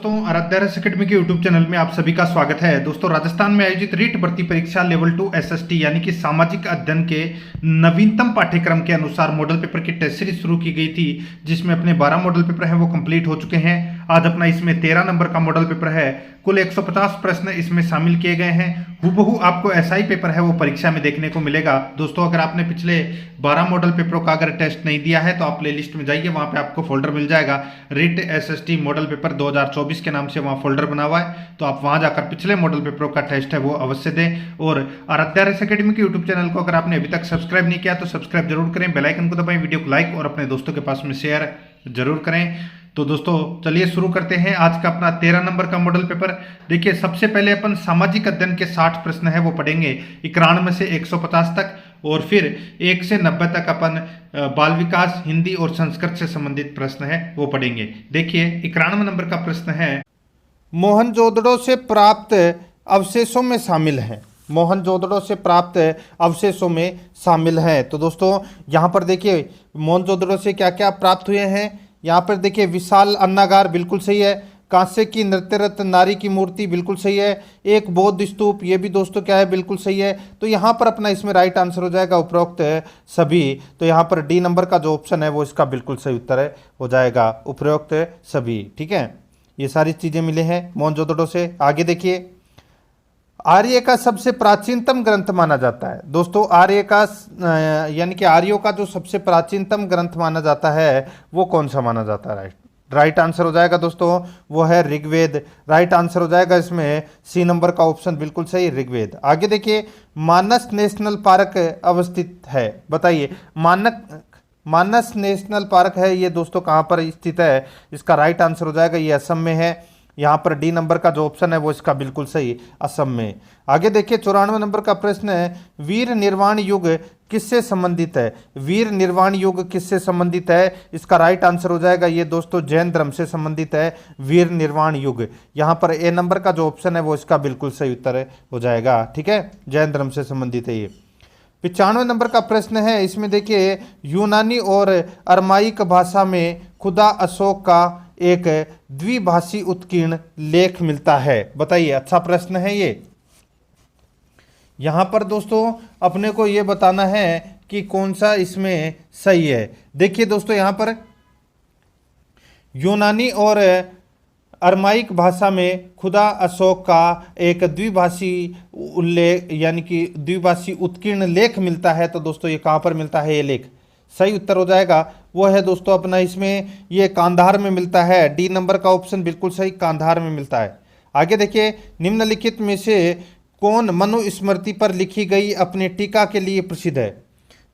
दोस्तों, आराध्या एकेडमी के YouTube channel में आप सभी का स्वागत है। दोस्तों, राजस्थान में आयोजित रीट भर्ती परीक्षा लेवल 2 एसएसटी यानी कि सामाजिक अध्ययन के नवीनतम पाठ्यक्रम के अनुसार मॉडल पेपर की टेस्ट सीरीज शुरू की गई थी, जिसमें अपने 12 मॉडल पेपर हैं वो कंप्लीट हो चुके हैं। आज अपना इसमें 13 नंबर का मॉडल पेपर है। कुल 150 प्रश्न इसमें शामिल किए गए हैं। हूबहू आपको ऐसा ही पेपर है वो परीक्षा में देखने को मिलेगा। दोस्तों, अगर आपने पिछले 12 मॉडल पेपरों का अगर टेस्ट नहीं दिया है तो आप प्ले लिस्ट में जाइए, वहां पे आपको फोल्डर मिल जाएगा रीट एसएसटी मॉडल पेपर 2024 के नाम से वहां फोल्डर बना हुआ है। तो आप वहां जाकर पिछले मॉडल पेपरों का टेस्ट है वो अवश्य दें। और आराध्या एकेडमी के यूट्यूब चैनल को अगर आपने अभी तक सब्सक्राइब नहीं किया तो सब्सक्राइब जरूर करें, बेल आइकन को दबाएं, वीडियो को लाइक और अपने दोस्तों के पास में शेयर जरूर करें। तो दोस्तों, चलिए शुरू करते हैं आज का अपना 13 नंबर का मॉडल पेपर। देखिए, सबसे पहले अपन सामाजिक अध्ययन के 60 प्रश्न है वो पढ़ेंगे 91 से 150 तक, और फिर 1 से 90 तक अपन बाल विकास, हिंदी और संस्कृत से संबंधित प्रश्न है वो पढ़ेंगे। देखिए, 91 नंबर का प्रश्न है, मोहनजोदड़ो से प्राप्त अवशेषों में शामिल है। मोहनजोदड़ो से प्राप्त अवशेषों में शामिल है। तो दोस्तों, यहाँ पर देखिए मोहनजोदड़ो से क्या क्या प्राप्त हुए हैं। यहाँ पर देखिए, विशाल अन्नागार बिल्कुल सही है। कांसे की नृत्यरत नारी की मूर्ति बिल्कुल सही है। एक बौद्ध स्तूप, ये भी दोस्तों क्या है, बिल्कुल सही है। तो यहाँ पर अपना इसमें राइट आंसर हो जाएगा उपरोक्त सभी। तो यहाँ पर डी नंबर का जो ऑप्शन है वो इसका बिल्कुल सही उत्तर है हो जाएगा, उपरोक्त सभी। ठीक है, ये सारी चीज़ें मिले हैं मोहनजोदड़ो से। आगे देखिए, आर्य का सबसे प्राचीनतम ग्रंथ माना जाता है। दोस्तों, आर्य का यानी कि आर्यों का जो सबसे प्राचीनतम ग्रंथ माना जाता है वो कौन सा माना जाता है? राइट आंसर हो जाएगा दोस्तों वो है ऋग्वेद। राइट आंसर हो जाएगा इसमें सी नंबर का ऑप्शन बिल्कुल सही, ऋग्वेद। आगे देखिए, मानस नेशनल पार्क अवस्थित है। बताइए, मानस नेशनल पार्क है ये दोस्तों कहाँ पर स्थित है? इसका राइट आंसर हो जाएगा ये असम में है। यहाँ पर डी नंबर का जो ऑप्शन है वो इसका बिल्कुल सही, असम में। आगे देखिए, 94 नंबर का प्रश्न है, वीर निर्वाण युग किससे संबंधित है? वीर निर्वाण युग किससे संबंधित है? इसका राइट आंसर हो जाएगा ये दोस्तों जैन धर्म से संबंधित है, वीर निर्वाण युग। यहाँ पर ए नंबर का जो ऑप्शन है वो इसका बिल्कुल सही उत्तर हो जाएगा। ठीक है, जैन धर्म से संबंधित है ये। 95 नंबर का प्रश्न है, इसमें देखिए, यूनानी और अरमाइक भाषा में खुदा अशोक का एक द्विभाषी उत्कीर्ण लेख मिलता है। बताइए, अच्छा प्रश्न है ये। यहां पर दोस्तों अपने को ये बताना है कि कौन सा इसमें सही है। देखिए दोस्तों, यहां पर यूनानी और अरमाइक भाषा में खुदा अशोक का एक द्विभाषी उल्लेख यानी कि द्विभाषी उत्कीर्ण लेख मिलता है। तो दोस्तों, ये कहां पर मिलता है? ये लेख सही उत्तर हो जाएगा वो है दोस्तों अपना इसमें ये कांधार में मिलता है। डी नंबर का ऑप्शन बिल्कुल सही, कांधार में मिलता है। आगे देखिए, निम्नलिखित में से कौन मनुस्मृति पर लिखी गई अपने टीका के लिए प्रसिद्ध है?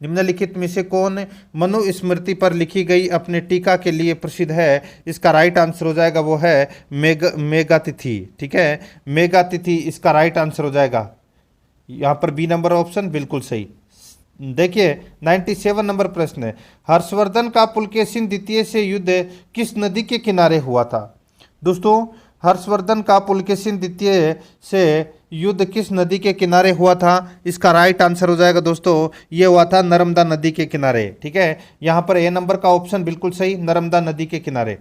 निम्नलिखित में से कौन मनुस्मृति पर लिखी गई अपने टीका के लिए प्रसिद्ध है? इसका राइट आंसर हो जाएगा वो है मेघातिथि। ठीक है, मेघातिथि इसका राइट आंसर हो जाएगा। यहाँ पर बी नंबर ऑप्शन बिल्कुल सही। देखिए, 97 नंबर प्रश्न है, हर्षवर्धन का पुलकेशिन द्वितीय से युद्ध किस नदी के किनारे हुआ था? दोस्तों, हर्षवर्धन का पुलकेशिन द्वितीय से युद्ध किस नदी के किनारे हुआ था? इसका राइट आंसर हो जाएगा दोस्तों ये हुआ था नर्मदा नदी के किनारे। ठीक है, यहाँ पर ए नंबर का ऑप्शन बिल्कुल सही, नर्मदा नदी के किनारे।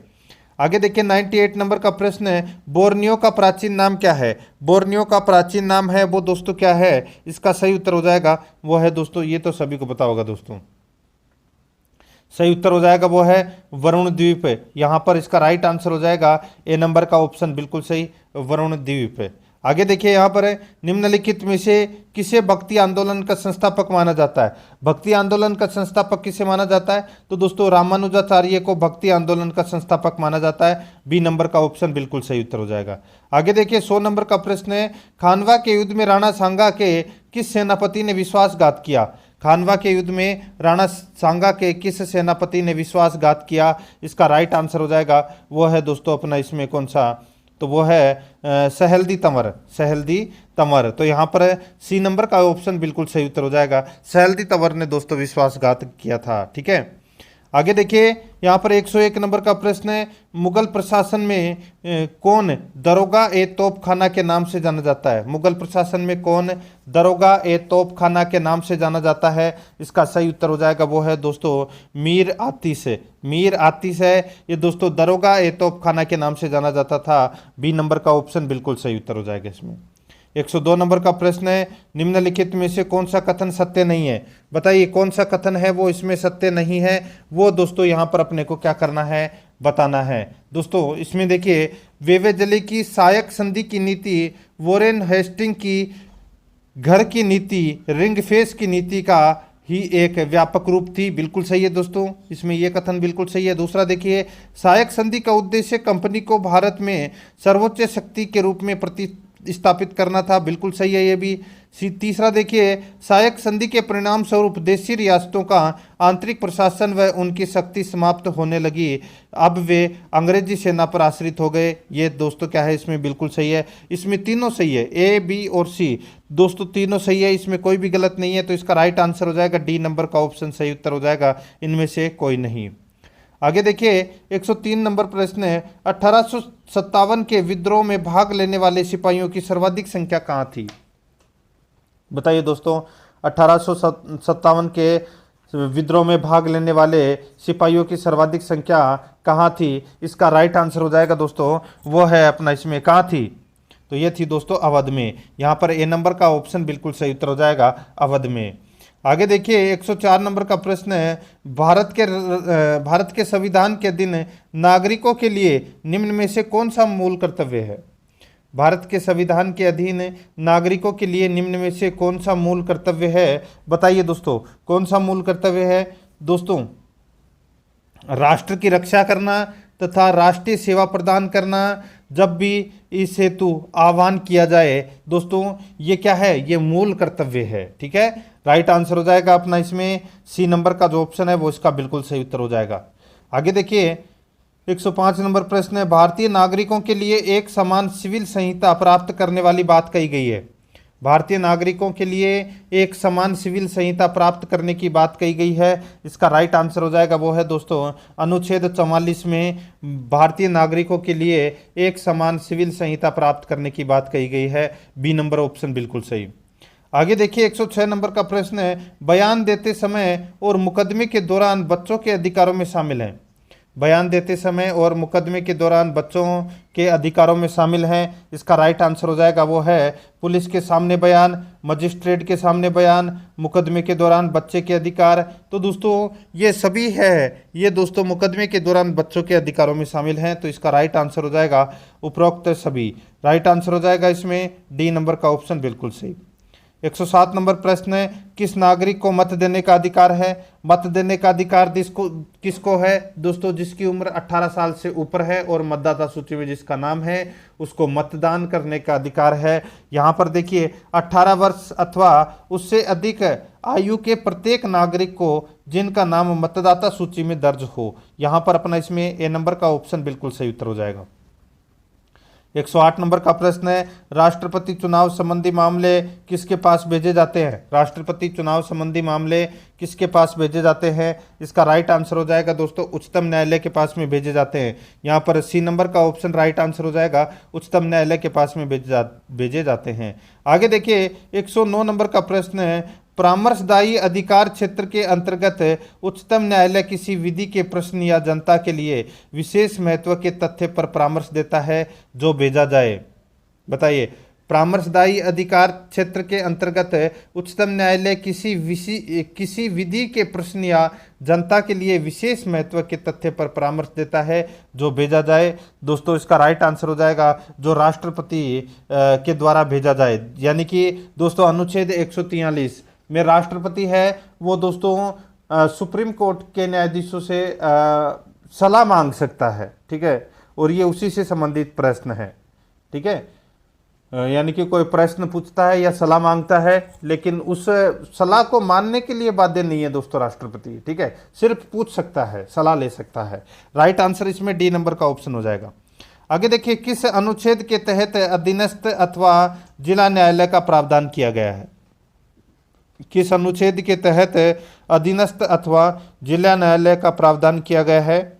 आगे देखिए, 98 नंबर का प्रश्न है, बोर्नियो का प्राचीन नाम क्या है? बोर्नियो का प्राचीन नाम है वो दोस्तों क्या है? इसका सही उत्तर हो जाएगा वो है दोस्तों, ये तो सभी को पता होगा दोस्तों, सही उत्तर हो जाएगा वो है वरुण द्वीप। यहाँ पर इसका राइट आंसर हो जाएगा ए नंबर का ऑप्शन बिल्कुल सही, वरुण द्वीप। आगे देखिए, यहाँ पर निम्नलिखित में से किसे भक्ति आंदोलन का संस्थापक माना जाता है? भक्ति आंदोलन का संस्थापक किसे माना जाता है? तो दोस्तों, रामानुजाचार्य को भक्ति आंदोलन का संस्थापक माना जाता है। बी नंबर का ऑप्शन बिल्कुल सही उत्तर हो जाएगा। आगे देखिए, 100 नंबर का प्रश्न है, खानवा के युद्ध में राणा सांगा के किस सेनापति ने विश्वासघात किया? खानवा के युद्ध में राणा सांगा के किस सेनापति ने विश्वासघात किया? इसका राइट आंसर हो जाएगा वो है दोस्तों अपना इसमें कौन सा? तो वो है सहेल्दी तंवर, सहेल्दी तंवर। तो यहाँ पर सी नंबर का ऑप्शन बिल्कुल सही उत्तर हो जाएगा, सहेल्दी तंवर ने दोस्तों विश्वासघात किया था। ठीक है, आगे देखिए यहाँ पर 101 नंबर का प्रश्न है, मुगल प्रशासन में कौन दरोगा ए तोप खाना के नाम से जाना जाता है? मुगल प्रशासन में कौन दरोगा ए तोप खाना के नाम से जाना जाता है? इसका सही उत्तर हो जाएगा वो है दोस्तों मीर आतिश। मीर आतिश है ये दोस्तों, दरोगा ए तोप खाना के नाम से जाना जाता था। बी नंबर का ऑप्शन बिल्कुल सही उत्तर हो जाएगा इसमें। 102 नंबर का प्रश्न है, निम्नलिखित में से कौन सा कथन सत्य नहीं है? बताइए कौन सा कथन है वो इसमें सत्य नहीं है, वो दोस्तों यहाँ पर अपने को क्या करना है, बताना है। दोस्तों इसमें देखिए वेवेजली की सहायक संधि की नीति, वॉरेन हेस्टिंग की घर की नीति, रिंग फेस की नीति का ही एक व्यापक रूप थी। बिल्कुल सही है दोस्तों, इसमें यह कथन बिल्कुल सही है। दूसरा देखिए, सहायक संधि का उद्देश्य कंपनी को भारत में सर्वोच्च शक्ति के रूप में स्थापित करना था। बिल्कुल सही है ये भी। तीसरा देखिए, सहायक संधि के परिणाम स्वरूप देशी रियासतों का आंतरिक प्रशासन व उनकी शक्ति समाप्त होने लगी, अब वे अंग्रेजी सेना पर आश्रित हो गए। ये दोस्तों क्या है, इसमें बिल्कुल सही है। इसमें तीनों सही है, ए बी और सी दोस्तों तीनों सही है, इसमें कोई भी गलत नहीं है। तो इसका राइट आंसर हो जाएगा डी नंबर का ऑप्शन सही उत्तर हो जाएगा, इनमें से कोई नहीं। आगे देखिए 103 नंबर प्रश्न है, 1857 के विद्रोह में भाग लेने वाले सिपाहियों की सर्वाधिक संख्या कहाँ थी? बताइए दोस्तों, 1857 के विद्रोह में भाग लेने वाले सिपाहियों की सर्वाधिक संख्या कहाँ थी? इसका राइट आंसर हो जाएगा दोस्तों वो है अपना, इसमें कहाँ थी? तो ये थी दोस्तों अवध में। यहाँ पर ए नंबर का ऑप्शन बिल्कुल सही उत्तर हो जाएगा, अवध में। आगे देखिए 104 नंबर का प्रश्न है, भारत के संविधान के दिन नागरिकों के लिए निम्न में से कौन सा मूल कर्तव्य है? भारत के संविधान के अधीन नागरिकों के लिए निम्न में से कौन सा मूल कर्तव्य है? बताइए दोस्तों कौन सा मूल कर्तव्य है? दोस्तों राष्ट्र की रक्षा करना तथा राष्ट्रीय सेवा प्रदान करना, जब भी इस हेतु आह्वान किया जाए। दोस्तों ये क्या है, ये मूल कर्तव्य है। ठीक है, राइट आंसर हो जाएगा अपना इसमें सी नंबर का जो ऑप्शन है वो इसका बिल्कुल सही उत्तर हो जाएगा। आगे देखिए 105 नंबर प्रश्न है, भारतीय नागरिकों के लिए एक समान सिविल संहिता प्राप्त करने वाली बात कही गई है। भारतीय नागरिकों के लिए एक समान सिविल संहिता प्राप्त करने की बात कही गई है। इसका राइट आंसर हो जाएगा वो है दोस्तों अनुच्छेद 44 में भारतीय नागरिकों के लिए एक समान सिविल संहिता प्राप्त करने की बात कही गई है। बी नंबर ऑप्शन बिल्कुल सही। आगे देखिए 106 नंबर का प्रश्न है, बयान देते समय और मुकदमे के दौरान बच्चों के अधिकारों में शामिल हैं। बयान देते समय और मुकदमे के दौरान बच्चों के अधिकारों में शामिल हैं। इसका राइट आंसर हो जाएगा वो है पुलिस के सामने बयान, मजिस्ट्रेट के सामने बयान, मुकदमे के दौरान बच्चे के अधिकार। तो दोस्तों ये सभी है, ये दोस्तों मुकदमे के दौरान बच्चों के अधिकारों में शामिल हैं। तो इसका राइट आंसर हो जाएगा उपरोक्त सभी। राइट आंसर हो जाएगा इसमें डी नंबर का ऑप्शन बिल्कुल सही। 107 नंबर प्रश्न है, किस नागरिक को मत देने का अधिकार है? मत देने का अधिकार किसको है? दोस्तों जिसकी उम्र 18 साल से ऊपर है और मतदाता सूची में जिसका नाम है उसको मतदान करने का अधिकार है। यहाँ पर देखिए 18 वर्ष अथवा उससे अधिक आयु के प्रत्येक नागरिक को जिनका नाम मतदाता सूची में दर्ज हो। यहाँ पर अपना इसमें ए नंबर का ऑप्शन बिल्कुल सही उत्तर हो जाएगा। 108 नंबर का प्रश्न है, राष्ट्रपति चुनाव संबंधी मामले किसके पास भेजे जाते हैं? राष्ट्रपति चुनाव संबंधी मामले किसके पास भेजे जाते हैं? इसका राइट आंसर हो जाएगा दोस्तों उच्चतम न्यायालय के पास में भेजे जाते हैं। यहाँ पर सी नंबर का ऑप्शन राइट आंसर हो जाएगा, उच्चतम न्यायालय के पास में भेजे जाते हैं। आगे देखिए 109 नंबर का प्रश्न है, परामर्शदायी अधिकार क्षेत्र के अंतर्गत उच्चतम न्यायालय किसी विधि के प्रश्न या जनता के लिए विशेष महत्व के तथ्य पर परामर्श देता है जो भेजा जाए। बताइए, परामर्शदायी अधिकार क्षेत्र के अंतर्गत उच्चतम न्यायालय किसी विधि के प्रश्न या जनता के लिए विशेष महत्व के तथ्य पर परामर्श देता है जो भेजा जाए। दोस्तों इसका राइट आंसर हो जाएगा जो राष्ट्रपति के द्वारा भेजा जाए। यानी कि दोस्तों अनुच्छेद 143 में राष्ट्रपति है वो दोस्तों सुप्रीम कोर्ट के न्यायाधीशों से सलाह मांग सकता है। ठीक है, और ये उसी से संबंधित प्रश्न है। ठीक है, यानी कि कोई प्रश्न पूछता है या सलाह मांगता है, लेकिन उस सलाह को मानने के लिए बाध्य नहीं है दोस्तों राष्ट्रपति। ठीक है, सिर्फ पूछ सकता है, सलाह ले सकता है। राइट आंसर इसमें डी नंबर का ऑप्शन हो जाएगा। आगे देखिए, किस अनुच्छेद के तहत अधीनस्थ अथवा जिला न्यायालय का प्रावधान किया गया है? किस अनुच्छेद के तहत अधीनस्थ अथवा जिला न्यायालय का प्रावधान किया गया है?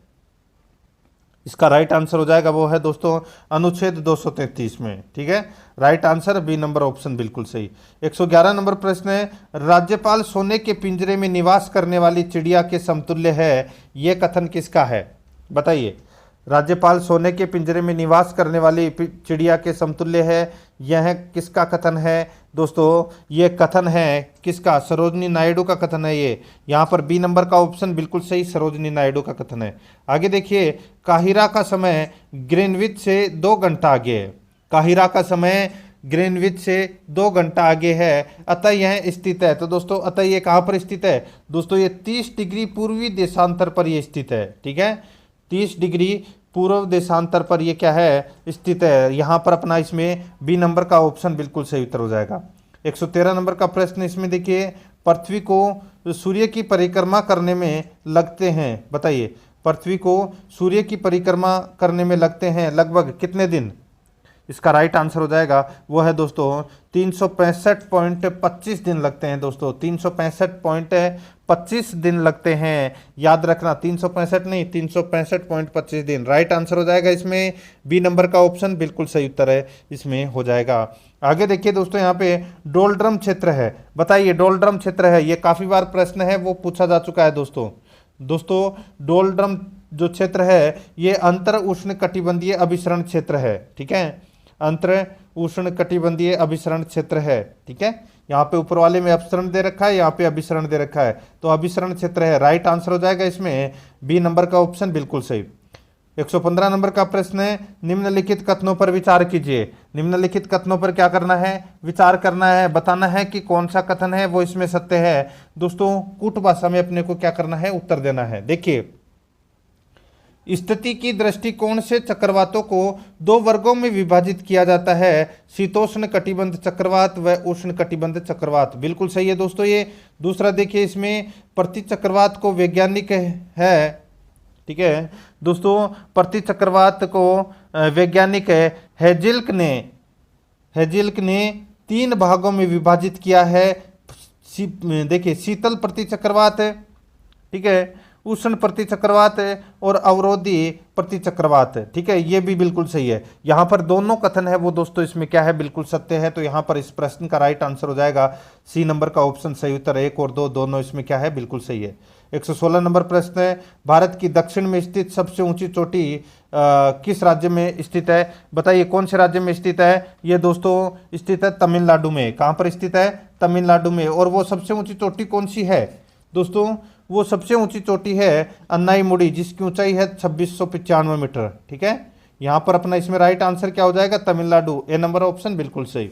इसका राइट आंसर हो जाएगा वो है दोस्तों अनुच्छेद 233 में। ठीक है, right answer B number option बिल्कुल सही। 111 नंबर प्रश्न है, राज्यपाल सोने के पिंजरे में निवास करने वाली चिड़िया के समतुल्य है, यह कथन किसका है? बताइए। राज्यपाल सोने के पिंजरे में निवास करने वाली चिड़िया के समतुल्य है, यह किसका कथन है दोस्तों? ये कथन है किसका? सरोजनी नायडू का कथन है ये। यहाँ पर बी नंबर का ऑप्शन बिल्कुल सही, सरोजनी नायडू का कथन है। आगे देखिए, काहिरा का समय ग्रीनविच से 2 घंटा आगे है। काहिरा का समय ग्रीनविच से 2 घंटा आगे है, अतः यह स्थित है। तो दोस्तों अतः ये कहाँ पर स्थित है दोस्तों? ये 30 डिग्री पूर्वी देशांतर पर ये स्थित है। ठीक है, 30 डिग्री पूर्व देशांतर पर ये क्या है? स्थित है। यहाँ पर अपना इसमें बी नंबर का ऑप्शन बिल्कुल सही उत्तर हो जाएगा। 113 नंबर का प्रश्न इसमें देखिए, पृथ्वी को सूर्य की परिक्रमा करने में लगते हैं, बताइए। पृथ्वी को सूर्य की परिक्रमा करने में लगते हैं लगभग कितने दिन? इसका राइट आंसर हो जाएगा वो है दोस्तों 365.25 दिन लगते हैं दोस्तों। 365.25 दिन लगते हैं, याद रखना। 365 नहीं, 365.25 दिन। राइट आंसर हो जाएगा इसमें बी नंबर का ऑप्शन बिल्कुल सही उत्तर है, इसमें हो जाएगा। आगे देखिए दोस्तों, यहाँ पे डोलड्रम क्षेत्र है, बताइए। डोलड्रम क्षेत्र है, ये काफी बार प्रश्न है वो पूछा जा चुका है दोस्तों डोलड्रम जो क्षेत्र है ये अंतर उष्ण कटिबंधीय अभिसरण क्षेत्र है। ठीक है, अंतर उष्ण कटिबंधीय अभिसरण क्षेत्र है। ठीक है, यहाँ पे ऊपर वाले में अपसरण दे रखा है, यहाँ पे अभिसरण दे रखा है, तो अभिसरण क्षेत्र है। राइट आंसर हो जाएगा इसमें बी नंबर का ऑप्शन बिल्कुल सही। 115 नंबर का प्रश्न है, निम्नलिखित कथनों पर विचार कीजिए। निम्नलिखित कथनों पर क्या करना है? विचार करना है, बताना है कि कौन सा कथन है वो इसमें सत्य है। दोस्तों कूट भाषा में अपने को क्या करना है? उत्तर देना है। देखिए, स्थिति की दृष्टिकोण से चक्रवातों को 2 वर्गों में विभाजित किया जाता है, शीतोष्ण कटिबंध चक्रवात व उष्ण कटिबंध चक्रवात। बिल्कुल सही है दोस्तों ये। दूसरा देखिए, इसमें प्रति चक्रवात को वैज्ञानिक है। ठीक है दोस्तों, प्रति चक्रवात को वैज्ञानिक हेजिल्क ने 3 भागों में विभाजित किया है। देखिए, शीतल प्रति चक्रवात है, ठीक है, उष्ण प्रति चक्रवात है, और अवरोधी प्रति चक्रवात है। ठीक है, ये भी बिल्कुल सही है। यहाँ पर दोनों कथन है वो दोस्तों इसमें क्या है? बिल्कुल सत्य है। तो यहाँ पर इस प्रश्न का राइट आंसर हो जाएगा सी नंबर का ऑप्शन सही उत्तर। 1 और 2 दोनों इसमें क्या है? बिल्कुल सही है। 116 नंबर प्रश्न है, भारत की दक्षिण में स्थित सबसे ऊंची चोटी किस राज्य में स्थित है? बताइए कौन से राज्य में स्थित है? ये दोस्तों स्थित है तमिलनाडु में। कहाँ पर स्थित है? तमिलनाडु में। और वो सबसे ऊंची चोटी कौन सी है दोस्तों? वो सबसे ऊंची चोटी है अन्नाईमुड़ी, जिसकी ऊंचाई है 2695 मीटर। ठीक है, यहाँ पर अपना इसमें राइट आंसर क्या हो जाएगा? तमिलनाडु। ए नंबर ऑप्शन बिल्कुल सही।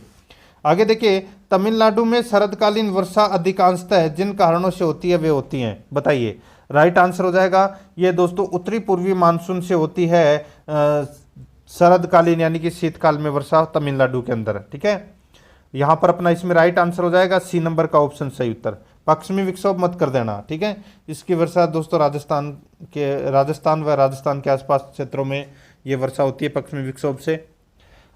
आगे देखिए, तमिलनाडु में शरदकालीन वर्षा अधिकांशतः जिन कारणों से होती है वे होती हैं, बताइए। राइट आंसर हो जाएगा ये दोस्तों उत्तरी पूर्वी मानसून से होती है शरदकालीन यानी कि शीतकाल में वर्षा तमिलनाडु के अंदर। ठीक है, यहाँ पर अपना इसमें राइट आंसर हो जाएगा सी नंबर का ऑप्शन सही उत्तर। पश्चिमी विक्षोभ मत कर देना। ठीक है, इसकी वर्षा दोस्तों राजस्थान व राजस्थान के आसपास क्षेत्रों में ये वर्षा होती है पश्चिमी विक्षोभ से।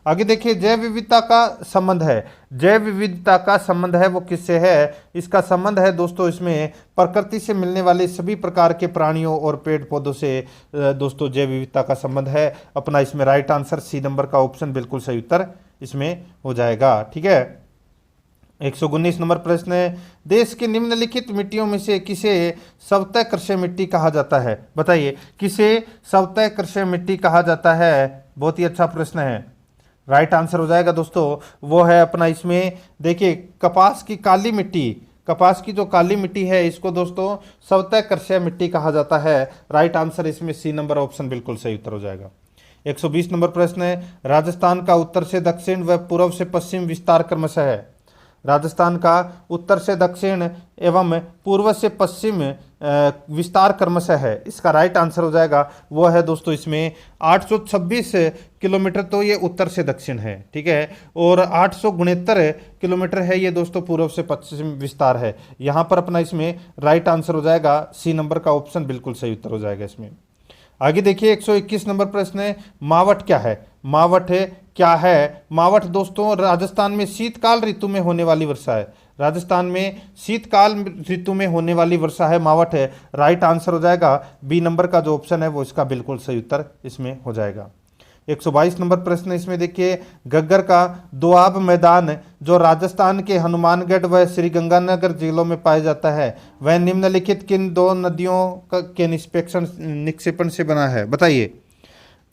आगे देखिए, जैव विविधता का संबंध है। जैव विविधता का संबंध है वो किससे है? इसका संबंध है दोस्तों इसमें प्रकृति से मिलने वाले सभी प्रकार के प्राणियों और पेड़ पौधों से दोस्तों जैव विविधता का संबंध है। अपना इसमें राइट आंसर सी नंबर का ऑप्शन बिल्कुल सही उत्तर इसमें हो जाएगा। ठीक है, 119 नंबर प्रश्न है, देश की निम्नलिखित मिट्टियों में से किसे सवतः कृषि मिट्टी कहा जाता है? बताइए, किसे सवतः कृषि मिट्टी कहा जाता है? बहुत ही अच्छा प्रश्न है। राइट आंसर हो जाएगा दोस्तों वो है अपना इसमें देखिए कपास की काली मिट्टी। कपास की जो काली मिट्टी है इसको दोस्तों सवतः कृषि मिट्टी कहा जाता है। राइट आंसर इसमें सी नंबर ऑप्शन बिल्कुल सही उत्तर हो जाएगा। 120 नंबर प्रश्न है, राजस्थान का उत्तर से दक्षिण व पूर्व से पश्चिम विस्तार क्रमशः है। राजस्थान का उत्तर से दक्षिण एवं पूर्व से पश्चिम विस्तार क्रमशः है। इसका राइट आंसर हो जाएगा वो है दोस्तों इसमें 826 किलोमीटर तो ये उत्तर से दक्षिण है। ठीक है, और 869 किलोमीटर है ये दोस्तों पूर्व से पश्चिम विस्तार है। यहाँ पर अपना इसमें राइट आंसर हो जाएगा सी नंबर का ऑप्शन बिल्कुल सही उत्तर हो जाएगा इसमें। आगे देखिए 121 नंबर प्रश्न है, मावठ क्या है? मावठ क्या है? मावठ दोस्तों राजस्थान में शीतकाल ऋतु में होने वाली वर्षा है। राजस्थान में शीतकाल ऋतु में होने वाली वर्षा है मावठ है। राइट आंसर हो जाएगा बी नंबर का जो ऑप्शन है वो इसका बिल्कुल सही उत्तर इसमें हो जाएगा। 122 नंबर प्रश्न इसमें देखिए, घग्गर का दोआब मैदान जो राजस्थान के हनुमानगढ़ व श्रीगंगानगर जिलों में पाया जाता है वह निम्नलिखित किन दो नदियों के निक्षेपण से बना है, बताइए।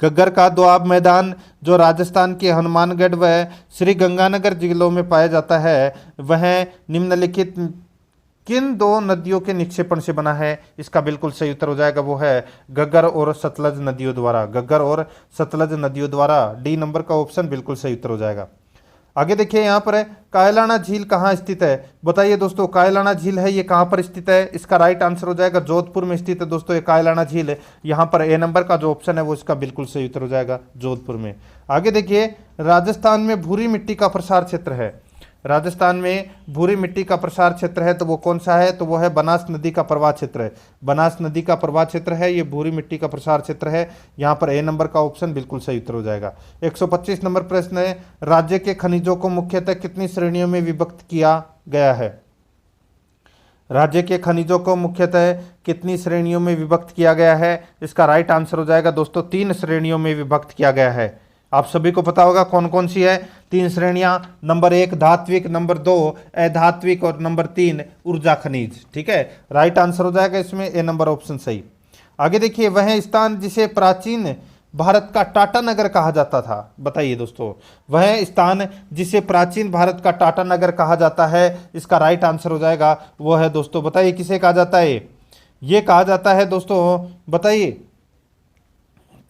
घग्गर का दोआब मैदान जो राजस्थान के हनुमानगढ़ व श्रीगंगानगर जिलों में पाया जाता है वह निम्नलिखित किन दो नदियों के निक्षेपण से बना है, इसका बिल्कुल सही उत्तर हो जाएगा वो है घग्गर और सतलज नदियों द्वारा। घग्गर और सतलज नदियों द्वारा, डी नंबर का ऑप्शन बिल्कुल सही उत्तर हो जाएगा। आगे देखिए यहाँ पर कायलाना झील कहाँ स्थित है, बताइए दोस्तों। कायलाना झील है ये कहाँ पर स्थित है, इसका राइट आंसर हो जाएगा जोधपुर में स्थित है दोस्तों ये कायलाना झील है। यहाँ पर ए नंबर का जो ऑप्शन है वो इसका बिल्कुल सही उत्तर हो जाएगा जोधपुर में। आगे देखिए, राजस्थान में भूरी मिट्टी का प्रसार क्षेत्र है। राजस्थान में भूरी मिट्टी का प्रसार क्षेत्र है तो वो कौन सा है, तो वो है बनास नदी का प्रवाह क्षेत्र है। बनास नदी का प्रवाह क्षेत्र है ये भूरी मिट्टी का प्रसार क्षेत्र है। यहाँ पर ए नंबर का ऑप्शन बिल्कुल सही उत्तर हो जाएगा। 125 नंबर प्रश्न है, राज्य के खनिजों को मुख्यतः कितनी श्रेणियों में विभक्त किया गया है। राज्य के खनिजों को मुख्यतः कितनी श्रेणियों में विभक्त किया गया है, इसका राइट आंसर हो जाएगा दोस्तों 3 श्रेणियों में विभक्त किया गया है। आप सभी को पता होगा कौन कौन सी है 3 श्रेणियां, नंबर 1 धात्विक, नंबर 2 अधात्विक और नंबर 3 ऊर्जा खनिज। ठीक है, राइट आंसर हो जाएगा इसमें ए नंबर ऑप्शन सही। आगे देखिए, वह स्थान जिसे प्राचीन भारत का टाटा नगर कहा जाता था, बताइए दोस्तों। वह स्थान जिसे प्राचीन भारत का टाटा नगर कहा जाता है, इसका राइट आंसर हो जाएगा वो है दोस्तों, बताइए किसे कहा जाता है। ये कहा जाता है दोस्तों, बताइए।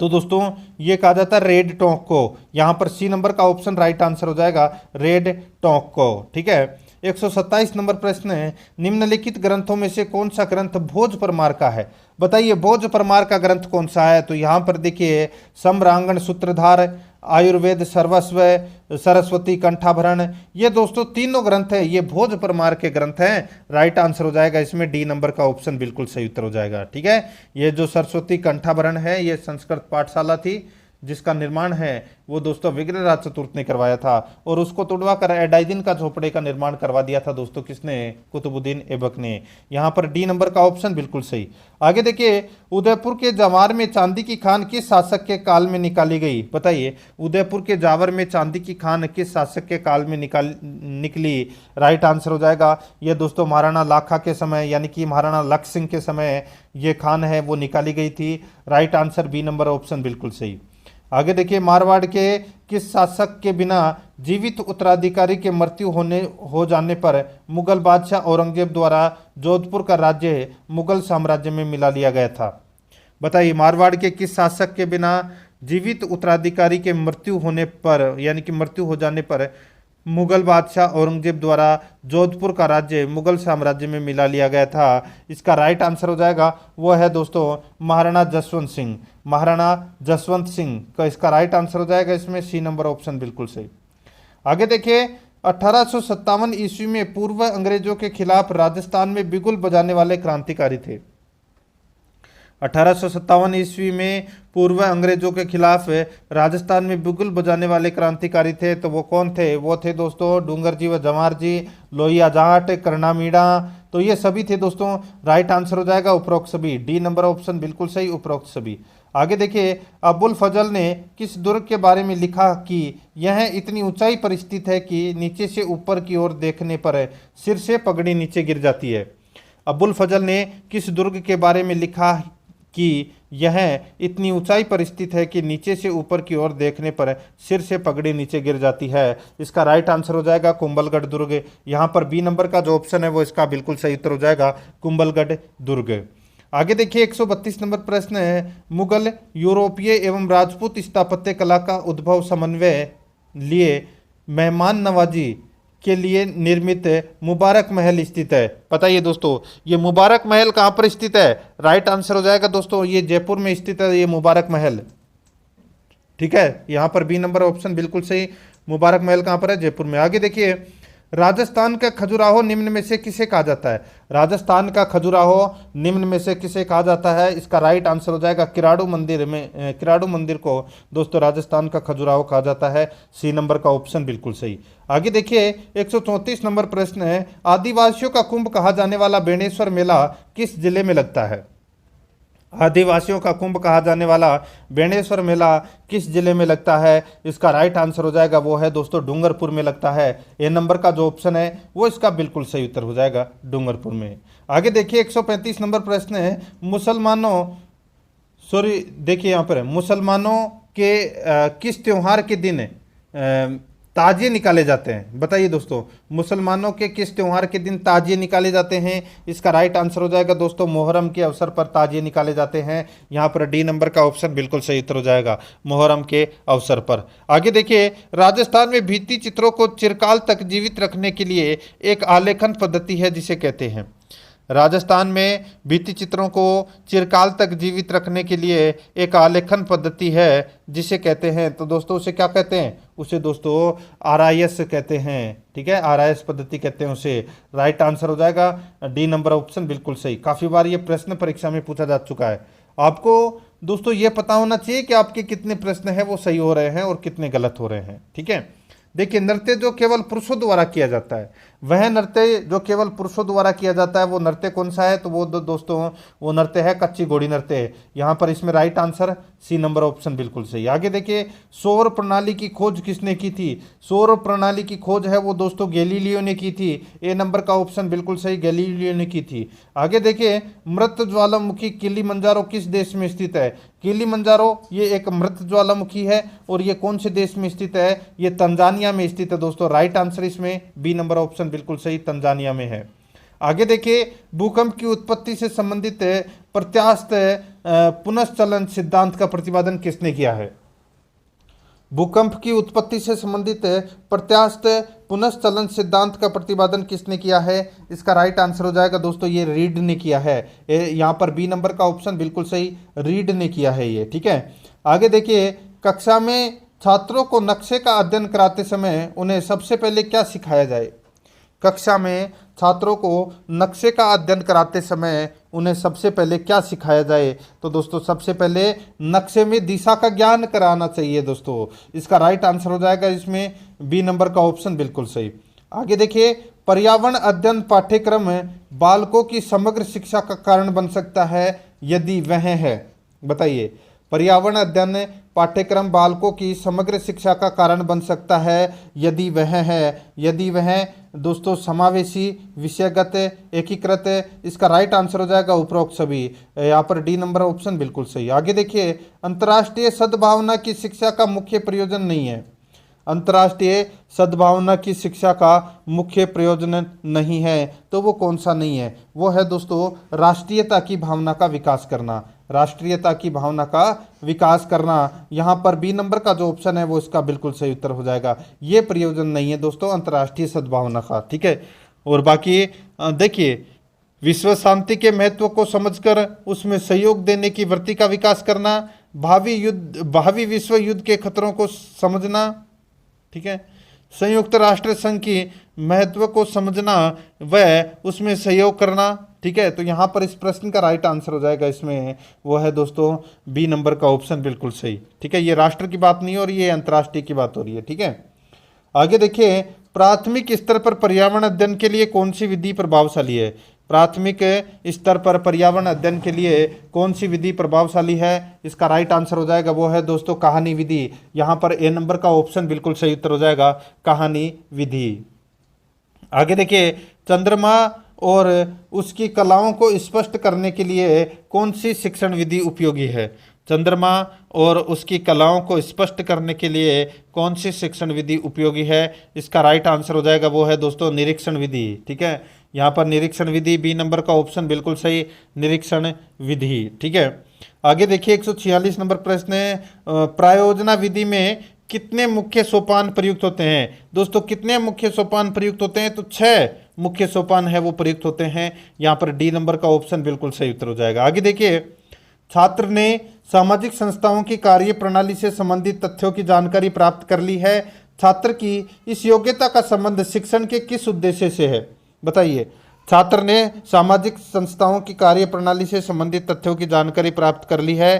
तो दोस्तों ये कहा जाता है रेड टोंक को। यहाँ पर सी नंबर का ऑप्शन राइट आंसर हो जाएगा रेड टोंक को। ठीक है, 127 नंबर प्रश्न है, निम्नलिखित ग्रंथों में से कौन सा ग्रंथ भोज परमार का है, बताइए। भोज परमार का ग्रंथ कौन सा है, तो यहाँ पर देखिए सम्रांगण सूत्रधार, आयुर्वेद सर्वस्व, सरस्वती कंठाभरण, ये दोस्तों तीनों ग्रंथ है ये भोज परमार के ग्रंथ हैं। राइट आंसर हो जाएगा इसमें डी नंबर का ऑप्शन बिल्कुल सही उत्तर हो जाएगा। ठीक है, ये जो सरस्वती कंठाभरण है ये संस्कृत पाठशाला थी जिसका निर्माण है वो दोस्तों विग्रहराज चतुर्थ ने करवाया था और उसको तुड़वा कर एडाइदिन का झोपड़े का निर्माण करवा दिया था दोस्तों, किसने, कुतुबुद्दीन ऐबक ने। यहाँ पर डी नंबर का ऑप्शन बिल्कुल सही। आगे देखिए, उदयपुर के जावार में चांदी की खान किस शासक के काल में निकाली गई, बताइए। उदयपुर के जावर में चांदी की खान किस शासक के काल में निकली, राइट आंसर हो जाएगा ये दोस्तों महाराणा लाखा के समय यानी कि महाराणा लक्ष्य सिंह के समय ये खान है वो निकाली गई थी। Right answer B number option बिल्कुल सही। आगे देखिए, मारवाड़ के किस शासक के बिना जीवित उत्तराधिकारी के मृत्यु हो जाने पर मुगल बादशाह औरंगजेब द्वारा जोधपुर का राज्य मुगल साम्राज्य में मिला लिया गया था, बताइए। मारवाड़ के किस शासक के बिना जीवित उत्तराधिकारी के मृत्यु होने पर यानी कि मृत्यु हो जाने पर मुगल बादशाह औरंगजेब द्वारा जोधपुर का राज्य मुगल साम्राज्य में मिला लिया गया था, इसका राइट आंसर हो जाएगा वो है दोस्तों महाराणा जसवंत सिंह। महाराणा जसवंत सिंह का इसका राइट आंसर हो जाएगा इसमें सी नंबर ऑप्शन बिल्कुल सही। आगे देखिए, 1857 ईस्वी में पूर्व अंग्रेजों के खिलाफ राजस्थान में बिगुल बजाने वाले क्रांतिकारी थे। 1857 ईस्वी में पूर्व अंग्रेजों के खिलाफ राजस्थान में बिगुल बजाने वाले क्रांतिकारी थे, तो वो कौन थे, वो थे दोस्तों डूंगर जी व जमार जी, लोहिया जाट, करना मीणा, तो ये सभी थे दोस्तों। राइट आंसर हो जाएगा उपरोक्त सभी, डी नंबर ऑप्शन बिल्कुल सही, उपरोक्त सभी। आगे देखिए, अबुल फजल ने किस दुर्ग के बारे में लिखा कि यह इतनी ऊंचाई पर स्थित है कि नीचे से ऊपर की ओर देखने पर सिर से पगड़ी नीचे गिर जाती है। अबुल फजल ने किस दुर्ग के बारे में लिखा कि यह इतनी ऊंचाई पर स्थित है कि नीचे से ऊपर की ओर देखने पर सिर से पगड़ी नीचे गिर जाती है, इसका राइट आंसर हो जाएगा कुंभलगढ़ दुर्ग। यहाँ पर बी नंबर का जो ऑप्शन है वो इसका बिल्कुल सही उत्तर हो जाएगा कुंभलगढ़ दुर्ग। आगे देखिए, 132 नंबर प्रश्न है, मुगल, यूरोपीय एवं राजपूत स्थापत्य कला का उद्भव समन्वय लिए मेहमान नवाजी के लिए निर्मित मुबारक महल स्थित है, बताइए दोस्तों। ये मुबारक महल कहाँ पर स्थित है, राइट आंसर हो जाएगा दोस्तों ये जयपुर में स्थित है ये मुबारक महल। ठीक है, यहाँ पर बी नंबर ऑप्शन बिल्कुल सही, मुबारक महल कहाँ पर है, जयपुर में। आगे देखिए, राजस्थान का खजुराहो निम्न में से किसे कहा जाता है? राजस्थान का खजुराहो निम्न में से किसे कहा जाता है? इसका राइट आंसर हो जाएगा किराड़ू मंदिर में। किराड़ू मंदिर को दोस्तों राजस्थान का खजुराहो कहा जाता है। सी नंबर का ऑप्शन बिल्कुल सही। आगे देखिए 134 नंबर प्रश्न है, आदिवासियों का कुंभ कहा जाने वाला बेणेश्वर मेला किस जिले में लगता है? आदिवासियों का कुंभ कहा जाने वाला बेणेश्वर मेला किस जिले में लगता है? इसका राइट आंसर हो जाएगा वो है दोस्तों डूंगरपुर में लगता है। ए नंबर का जो ऑप्शन है वो इसका बिल्कुल सही उत्तर हो जाएगा, डूंगरपुर में। आगे देखिए 135 नंबर प्रश्न है, देखिए यहाँ पर मुसलमानों के किस त्योहार के दिन ताजिए निकाले जाते हैं? बताइए दोस्तों, मुसलमानों के किस त्योहार के दिन ताजिए निकाले जाते हैं? इसका राइट आंसर हो जाएगा दोस्तों मोहर्रम के अवसर पर ताजिए निकाले जाते हैं। यहाँ पर डी नंबर का ऑप्शन बिल्कुल सही उत्तर हो जाएगा, मोहर्रम के अवसर पर। आगे देखिए राजस्थान में भित्ति चित्रों को चिरकाल तक जीवित रखने के लिए एक आलेखन पद्धति है जिसे कहते हैं। राजस्थान में भित्ति चित्रों को चिरकाल तक जीवित रखने के लिए एक आलेखन पद्धति है जिसे कहते हैं, तो दोस्तों उसे क्या कहते हैं? उसे दोस्तों RIS कहते हैं। ठीक है, RIS पद्धति कहते हैं उसे। राइट आंसर हो जाएगा डी नंबर ऑप्शन बिल्कुल सही। काफ़ी बार ये प्रश्न परीक्षा में पूछा जा चुका है। आपको दोस्तों ये पता होना चाहिए कि आपके कितने प्रश्न हैं वो सही हो रहे हैं और कितने गलत हो रहे हैं। ठीक है, देखिए नृत्य जो केवल पुरुषों द्वारा किया जाता है, वह नृत्य जो केवल पुरुषों द्वारा किया जाता है वो नृत्य कौन सा है? तो वो दोस्तों वो नृत्य है कच्ची घोड़ी नृत्य। यहाँ पर इसमें right answer C number option बिल्कुल सही। आगे देखिए सौर प्रणाली की खोज किसने की थी? सौर प्रणाली की खोज है वो दोस्तों गैलीलियो ने की थी। ए नंबर का ऑप्शन बिल्कुल सही, गैलीलियो ने की थी। आगे देखिए मृत ज्वालामुखी किलिमंजारो किस देश में स्थित है? किलिमंजारो ये एक मृत ज्वालामुखी है और ये कौन से देश में स्थित है? ये तंजानिया में स्थित है दोस्तों। राइट आंसर इसमें बी नंबर ऑप्शन बिल्कुल सही, तंजानिया में है। आगे देखिए भूकंप की उत्पत्ति से संबंधित प्रत्यास्थ पुनश्चलन सिद्धांत का प्रतिपादन किसने किया है? भूकंप की उत्पत्ति से संबंधित प्रत्यास्थ पुनश्चलन सिद्धांत का प्रतिपादन किसने किया है? इसका राइट आंसर हो जाएगा दोस्तों ये रीड ने किया है। यहाँ पर बी नंबर का ऑप्शन बिल्कुल सही, रीड ने किया है ये। ठीक है, आगे देखिए कक्षा में छात्रों को नक्शे का अध्ययन कराते समय उन्हें सबसे पहले क्या सिखाया जाए? कक्षा में छात्रों को नक्शे का अध्ययन कराते समय उन्हें सबसे पहले क्या सिखाया जाए? तो दोस्तों सबसे पहले नक्शे में दिशा का ज्ञान कराना चाहिए दोस्तों। इसका राइट आंसर हो जाएगा इसमें बी नंबर का ऑप्शन बिल्कुल सही। आगे देखिए पर्यावरण अध्ययन पाठ्यक्रम बालकों की समग्र शिक्षा का कारण बन सकता है यदि वह है? बताइए, पर्यावरण अध्ययन पाठ्यक्रम बालकों की समग्र शिक्षा का कारण बन सकता है यदि वह है, यदि वह दोस्तों समावेशी, विषयगत, एकीकृत। इसका राइट आंसर हो जाएगा उपरोक्त सभी। यहाँ पर डी नंबर ऑप्शन बिल्कुल सही। आगे देखिए अंतर्राष्ट्रीय सद्भावना की शिक्षा का मुख्य प्रयोजन नहीं है। अंतर्राष्ट्रीय सद्भावना की शिक्षा का मुख्य प्रयोजन नहीं है, तो वो कौन सा नहीं है? वो है दोस्तों राष्ट्रीयता की भावना का विकास करना। राष्ट्रीयता की भावना का विकास करना। यहाँ पर बी नंबर का जो ऑप्शन है वो इसका बिल्कुल सही उत्तर हो जाएगा। ये प्रयोजन नहीं है दोस्तों अंतर्राष्ट्रीय सद्भावना का। ठीक है, और बाकी देखिए विश्व शांति के महत्व को समझकर उसमें सहयोग देने की वृत्ति का विकास करना, भावी विश्व युद्ध के खतरों को समझना। ठीक है, संयुक्त राष्ट्र संघ की महत्व को समझना व उसमें सहयोग करना। ठीक है, तो यहाँ पर इस प्रश्न का राइट आंसर हो जाएगा इसमें वो है दोस्तों बी नंबर का ऑप्शन बिल्कुल सही। ठीक है, ये राष्ट्र की बात नहीं हो रही है, अंतर्राष्ट्रीय की बात हो रही है। ठीक है, आगे देखिए प्राथमिक स्तर पर पर्यावरण अध्ययन के लिए कौन सी विधि प्रभावशाली है? प्राथमिक स्तर पर पर्यावरण अध्ययन के लिए कौन सी विधि प्रभावशाली है? इसका राइट आंसर हो जाएगा वो है दोस्तों कहानी विधि। यहाँ पर ए नंबर का ऑप्शन बिल्कुल सही उत्तर हो जाएगा, कहानी विधि। आगे देखिए चंद्रमा और उसकी कलाओं को स्पष्ट करने के लिए कौन सी शिक्षण विधि उपयोगी है? चंद्रमा और उसकी कलाओं को स्पष्ट करने के लिए कौन सी शिक्षण विधि उपयोगी है? इसका राइट आंसर हो जाएगा वो है दोस्तों निरीक्षण विधि। ठीक है, यहाँ पर निरीक्षण विधि बी नंबर का ऑप्शन बिल्कुल सही, निरीक्षण विधि। ठीक है, आगे देखिए 146 नंबर प्रश्न है प्रायोजना विधि में कितने मुख्य सोपान प्रयुक्त होते हैं? दोस्तों कितने मुख्य सोपान प्रयुक्त होते हैं? तो 6 मुख्य सोपान है वो प्रयुक्त होते हैं। यहाँ पर डी नंबर का ऑप्शन बिल्कुल सही उत्तर हो जाएगा। आगे देखिए छात्र ने सामाजिक संस्थाओं की कार्य प्रणाली से संबंधित तथ्यों की जानकारी प्राप्त कर ली है छात्र की इस योग्यता का संबंध शिक्षण के किस उद्देश्य से है? बताइए। छात्र ने सामाजिक संस्थाओं की कार्य प्रणाली से संबंधित तथ्यों की जानकारी प्राप्त कर ली है।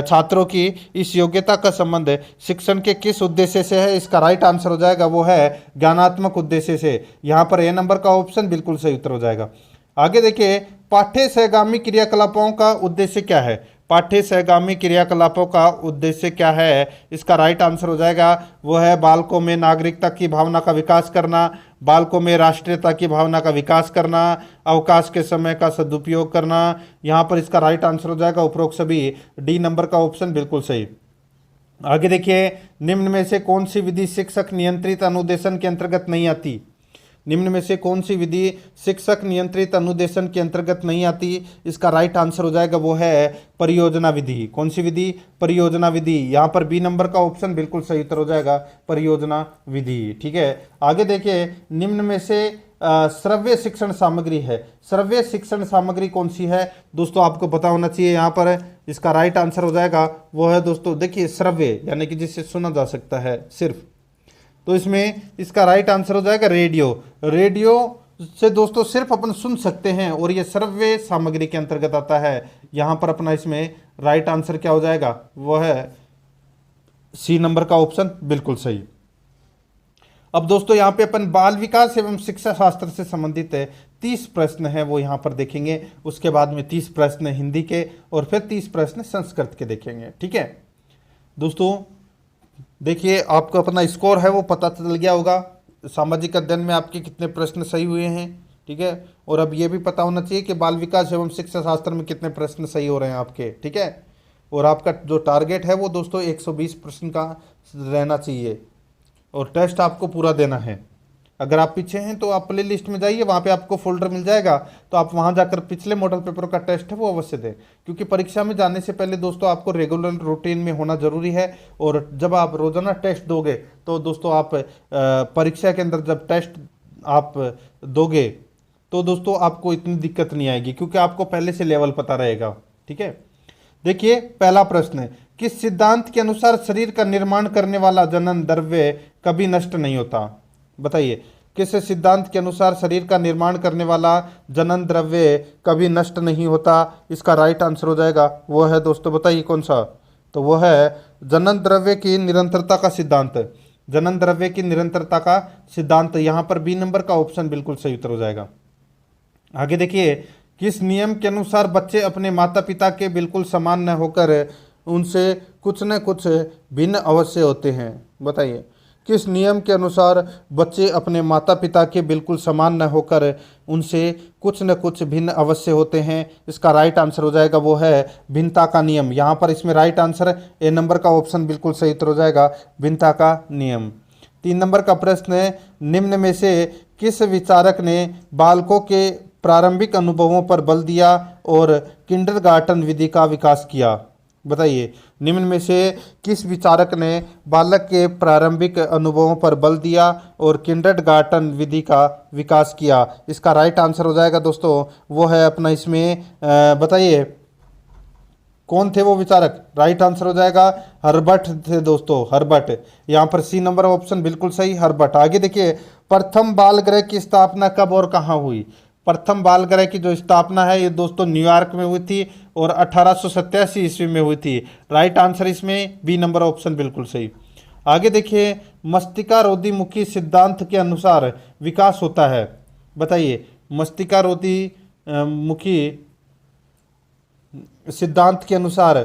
छात्रों की इस योग्यता का संबंध शिक्षण के किस उद्देश्य से है? इसका राइट आंसर हो जाएगा वो है ज्ञानात्मक उद्देश्य से। यहाँ पर ए नंबर का ऑप्शन बिल्कुल सही उत्तर हो जाएगा। आगे देखिए, पाठ्य सहगामी क्रियाकलापों का उद्देश्य क्या है? पाठ्य सहगामी क्रियाकलापों का उद्देश्य क्या है? इसका राइट आंसर हो जाएगा वो है बालकों में नागरिकता की भावना का विकास करना, बालकों में राष्ट्रीयता की भावना का विकास करना, अवकाश के समय का सदुपयोग करना। यहाँ पर इसका राइट आंसर हो जाएगा उपरोक्त सभी, डी नंबर का ऑप्शन बिल्कुल सही। आगे देखिए, निम्न में से कौन सी विधि शिक्षक नियंत्रित अनुदेशन के अंतर्गत नहीं आती? निम्न में से कौन सी विधि शिक्षक नियंत्रित अनुदेशन के अंतर्गत नहीं आती? इसका राइट आंसर हो जाएगा वो है परियोजना विधि। कौन सी विधि? परियोजना विधि। यहाँ पर बी नंबर का ऑप्शन बिल्कुल सही उत्तर हो जाएगा परियोजना विधि। ठीक है, आगे देखिए, निम्न में से श्रव्य शिक्षण सामग्री है, श्रव्य शिक्षण सामग्री कौन सी है? दोस्तों आपको पता होना चाहिए। यहाँ पर इसका राइट आंसर हो जाएगा वो है दोस्तों, देखिए श्रव्य यानी कि जिससे सुना जा सकता है सिर्फ, तो इसमें इसका राइट आंसर हो जाएगा रेडियो। रेडियो से दोस्तों सिर्फ अपन सुन सकते हैं और ये श्रव्य सामग्री के अंतर्गत आता है। यहाँ पर अपना इसमें राइट आंसर क्या हो जाएगा वो है सी नंबर का ऑप्शन बिल्कुल सही। अब दोस्तों यहाँ पे अपन बाल विकास एवं शिक्षा शास्त्र से संबंधित 30 प्रश्न है वो यहाँ पर देखेंगे। उसके बाद में 30 प्रश्न हिंदी के और फिर 30 प्रश्न संस्कृत के देखेंगे। ठीक है दोस्तों, देखिए आपको अपना स्कोर है वो पता चल गया होगा, सामाजिक अध्ययन में आपके कितने प्रश्न सही हुए हैं। ठीक है, और अब ये भी पता होना चाहिए कि बाल विकास एवं शिक्षा शास्त्र में कितने प्रश्न सही हो रहे हैं आपके। ठीक है, और आपका जो टारगेट है वो दोस्तों 120 प्रश्न का रहना चाहिए और टेस्ट आपको पूरा देना है। अगर आप पीछे हैं तो आप प्ले लिस्ट में जाइए, वहाँ पे आपको फोल्डर मिल जाएगा, तो आप वहाँ जाकर पिछले मॉडल पेपर का टेस्ट है वो अवश्य दें, क्योंकि परीक्षा में जाने से पहले दोस्तों आपको रेगुलर रूटीन में होना जरूरी है। और जब आप रोजाना टेस्ट दोगे तो दोस्तों आप परीक्षा के अंदर जब टेस्ट आप दोगे तो दोस्तों आपको इतनी दिक्कत नहीं आएगी, क्योंकि आपको पहले से लेवल पता रहेगा। ठीक है, देखिए पहला प्रश्न, किस सिद्धांत के अनुसार शरीर का निर्माण करने वाला जनन द्रव्य कभी नष्ट नहीं होता? बताइए, किस सिद्धांत के अनुसार शरीर का निर्माण करने वाला जनन द्रव्य कभी नष्ट नहीं होता? इसका राइट आंसर हो जाएगा वो है दोस्तों, बताइए कौन सा? तो वो है जनन द्रव्य की निरंतरता का सिद्धांत। जनन द्रव्य की निरंतरता का सिद्धांत। यहाँ पर बी नंबर का ऑप्शन बिल्कुल सही उत्तर हो जाएगा। आगे देखिए, किस नियम के अनुसार बच्चे अपने माता पिता के बिल्कुल समान न होकर उनसे कुछ न कुछ भिन्न अवश्य होते हैं? बताइए, किस नियम के अनुसार बच्चे अपने माता पिता के बिल्कुल समान न होकर उनसे कुछ न कुछ भिन्न अवश्य होते हैं? इसका राइट आंसर हो जाएगा वो है भिन्नता का नियम। यहाँ पर इसमें राइट आंसर ए नंबर का ऑप्शन बिल्कुल सही उत्तर हो जाएगा, भिन्नता का नियम। 3 नंबर का प्रश्न है, निम्न में से किस विचारक ने बालकों के प्रारंभिक अनुभवों पर बल दिया और किंडरगार्टन विधि का विकास किया? बताइए, निम्न में से किस विचारक ने बालक के प्रारंभिक अनुभवों पर बल दिया और किंडरगार्टन विधि का विकास किया? इसका राइट आंसर हो जाएगा दोस्तों वो है अपना इसमें बताइए कौन थे वो विचारक? राइट आंसर हो जाएगा हर्बर्ट थे दोस्तों, हर्बर्ट। यहाँ पर सी नंबर ऑप्शन बिल्कुल सही, हर्बर्ट। आगे देखिए, प्रथम बाल गृह की स्थापना कब और कहाँ हुई? प्रथम बाल गृह की जो स्थापना है ये दोस्तों न्यूयॉर्क में हुई थी और 1887 ईस्वी में हुई थी। राइट आंसर इसमें बी नंबर ऑप्शन बिल्कुल सही। आगे देखिए, मस्तिष्कारोधी मुखी सिद्धांत के अनुसार विकास होता है। बताइए, मस्तिष्कारोधी मुखी सिद्धांत के अनुसार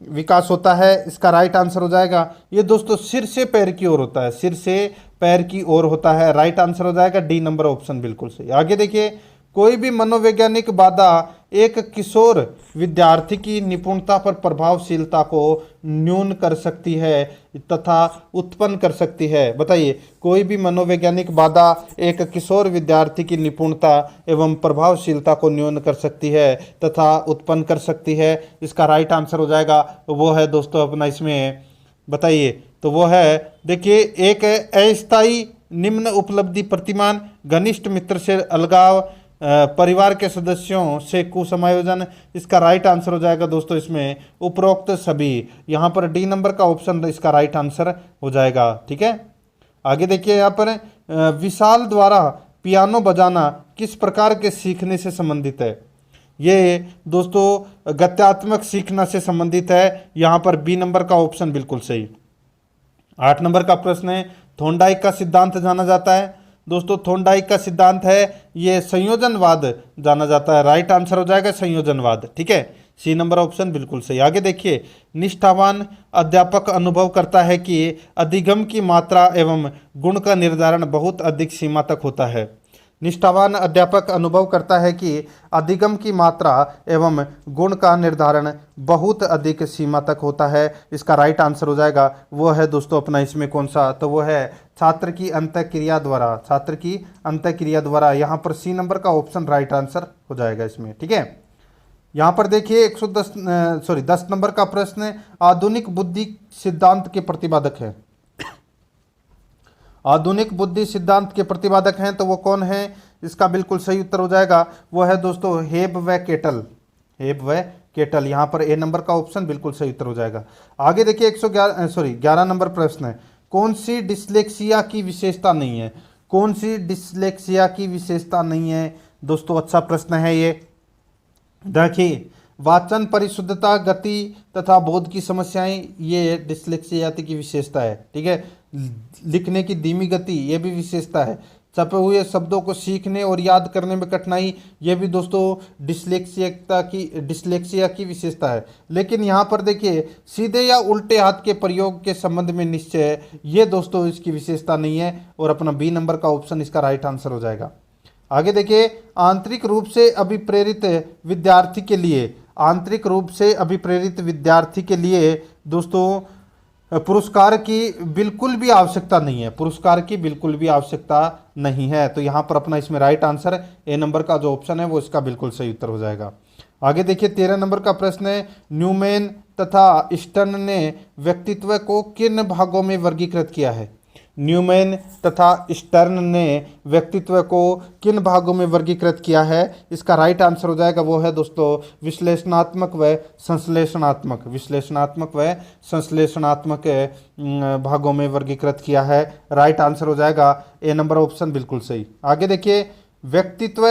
विकास होता है, इसका राइट आंसर हो जाएगा ये दोस्तों सिर से पैर की ओर होता है, सिर से पैर की ओर होता है। राइट आंसर हो जाएगा डी नंबर ऑप्शन बिल्कुल सही। आगे देखिए, कोई भी मनोवैज्ञानिक बाधा एक किशोर विद्यार्थी की निपुणता पर प्रभावशीलता को न्यून कर सकती है तथा उत्पन्न कर सकती है। बताइए, कोई भी मनोवैज्ञानिक बाधा एक किशोर विद्यार्थी की निपुणता एवं प्रभावशीलता को न्यून कर सकती है तथा उत्पन्न कर सकती है। इसका राइट आंसर हो जाएगा वो है दोस्तों अपना इसमें बताइए, तो वो है देखिए, एक अस्थायी निम्न उपलब्धि प्रतिमान, घनिष्ठ मित्र से अलगाव, परिवार के सदस्यों से कुसमायोजन। इसका राइट आंसर हो जाएगा दोस्तों इसमें उपरोक्त सभी। यहाँ पर डी नंबर का ऑप्शन इसका राइट आंसर हो जाएगा। ठीक है, आगे देखिए यहाँ पर विशाल द्वारा पियानो बजाना किस प्रकार के सीखने से संबंधित है? ये दोस्तों गत्यात्मक सीखना से संबंधित है। यहाँ पर बी नंबर का ऑप्शन बिल्कुल सही। 8 नंबर का प्रश्न है, थोंडाइक का सिद्धांत जाना जाता है। दोस्तों थोंडाइक का सिद्धांत है ये संयोजनवाद जाना जाता है। राइट आंसर हो जाएगा संयोजनवाद। ठीक है, सी नंबर ऑप्शन बिल्कुल सही। आगे देखिए, निष्ठावान अध्यापक अनुभव करता है कि अधिगम की मात्रा एवं गुण का निर्धारण बहुत अधिक सीमा तक होता है। निष्ठावान अध्यापक अनुभव करता है कि अधिगम की मात्रा एवं गुण का निर्धारण बहुत अधिक सीमा तक होता है। इसका राइट आंसर हो जाएगा वो है दोस्तों अपना इसमें कौन सा, तो वो है छात्र की अंतःक्रिया द्वारा। छात्र की अंतःक्रिया द्वारा, यहाँ पर सी नंबर का ऑप्शन राइट आंसर हो जाएगा इसमें। ठीक है, यहाँ पर देखिए 10 नंबर का प्रश्न आधुनिक बुद्धि सिद्धांत के प्रतिपादक है। आधुनिक बुद्धि सिद्धांत के प्रतिपादक हैं तो वो कौन है? इसका बिल्कुल सही उत्तर हो जाएगा वो है दोस्तों हेब व केटल। हेब व केटल, यहाँ पर ए नंबर का ऑप्शन बिल्कुल सही उत्तर हो जाएगा। आगे देखिए 11 नंबर प्रश्न है, कौन सी डिस्लेक्सिया की विशेषता नहीं है? कौन सी डिस्लेक्सिया की विशेषता नहीं है दोस्तों? अच्छा प्रश्न है ये। देखिए, वाचन परिशुद्धता, गति तथा बोध की समस्याएं, ये डिस्लेक्सिया की विशेषता है। ठीक है, लिखने की धीमी गति, ये भी विशेषता है। छपे हुए शब्दों को सीखने और याद करने में कठिनाई, ये भी दोस्तों डिस्लेक्सिया की विशेषता है। लेकिन यहाँ पर देखिए सीधे या उल्टे हाथ के प्रयोग के संबंध में निश्चय, ये दोस्तों इसकी विशेषता नहीं है और अपना बी नंबर का ऑप्शन इसका राइट आंसर हो जाएगा। आगे देखिए, आंतरिक रूप से अभिप्रेरित विद्यार्थी के लिए, आंतरिक रूप से अभिप्रेरित विद्यार्थी के लिए दोस्तों पुरस्कार की बिल्कुल भी आवश्यकता नहीं है। पुरस्कार की बिल्कुल भी आवश्यकता नहीं है। तो यहाँ पर अपना इसमें राइट आंसर ए नंबर का जो ऑप्शन है वो इसका बिल्कुल सही उत्तर हो जाएगा। आगे देखिए 13 नंबर का प्रश्न है, न्यूमैन तथा स्टर्न ने व्यक्तित्व को किन भागों में वर्गीकृत किया है? न्यूमैन तथा स्टर्न ने व्यक्तित्व को किन भागों में वर्गीकृत किया है? इसका राइट आंसर हो जाएगा वो है दोस्तों विश्लेषणात्मक व संश्लेषणात्मक। विश्लेषणात्मक व संश्लेषणात्मक भागों में वर्गीकृत किया है। राइट आंसर हो जाएगा ए नंबर ऑप्शन बिल्कुल सही। आगे देखिए, व्यक्तित्व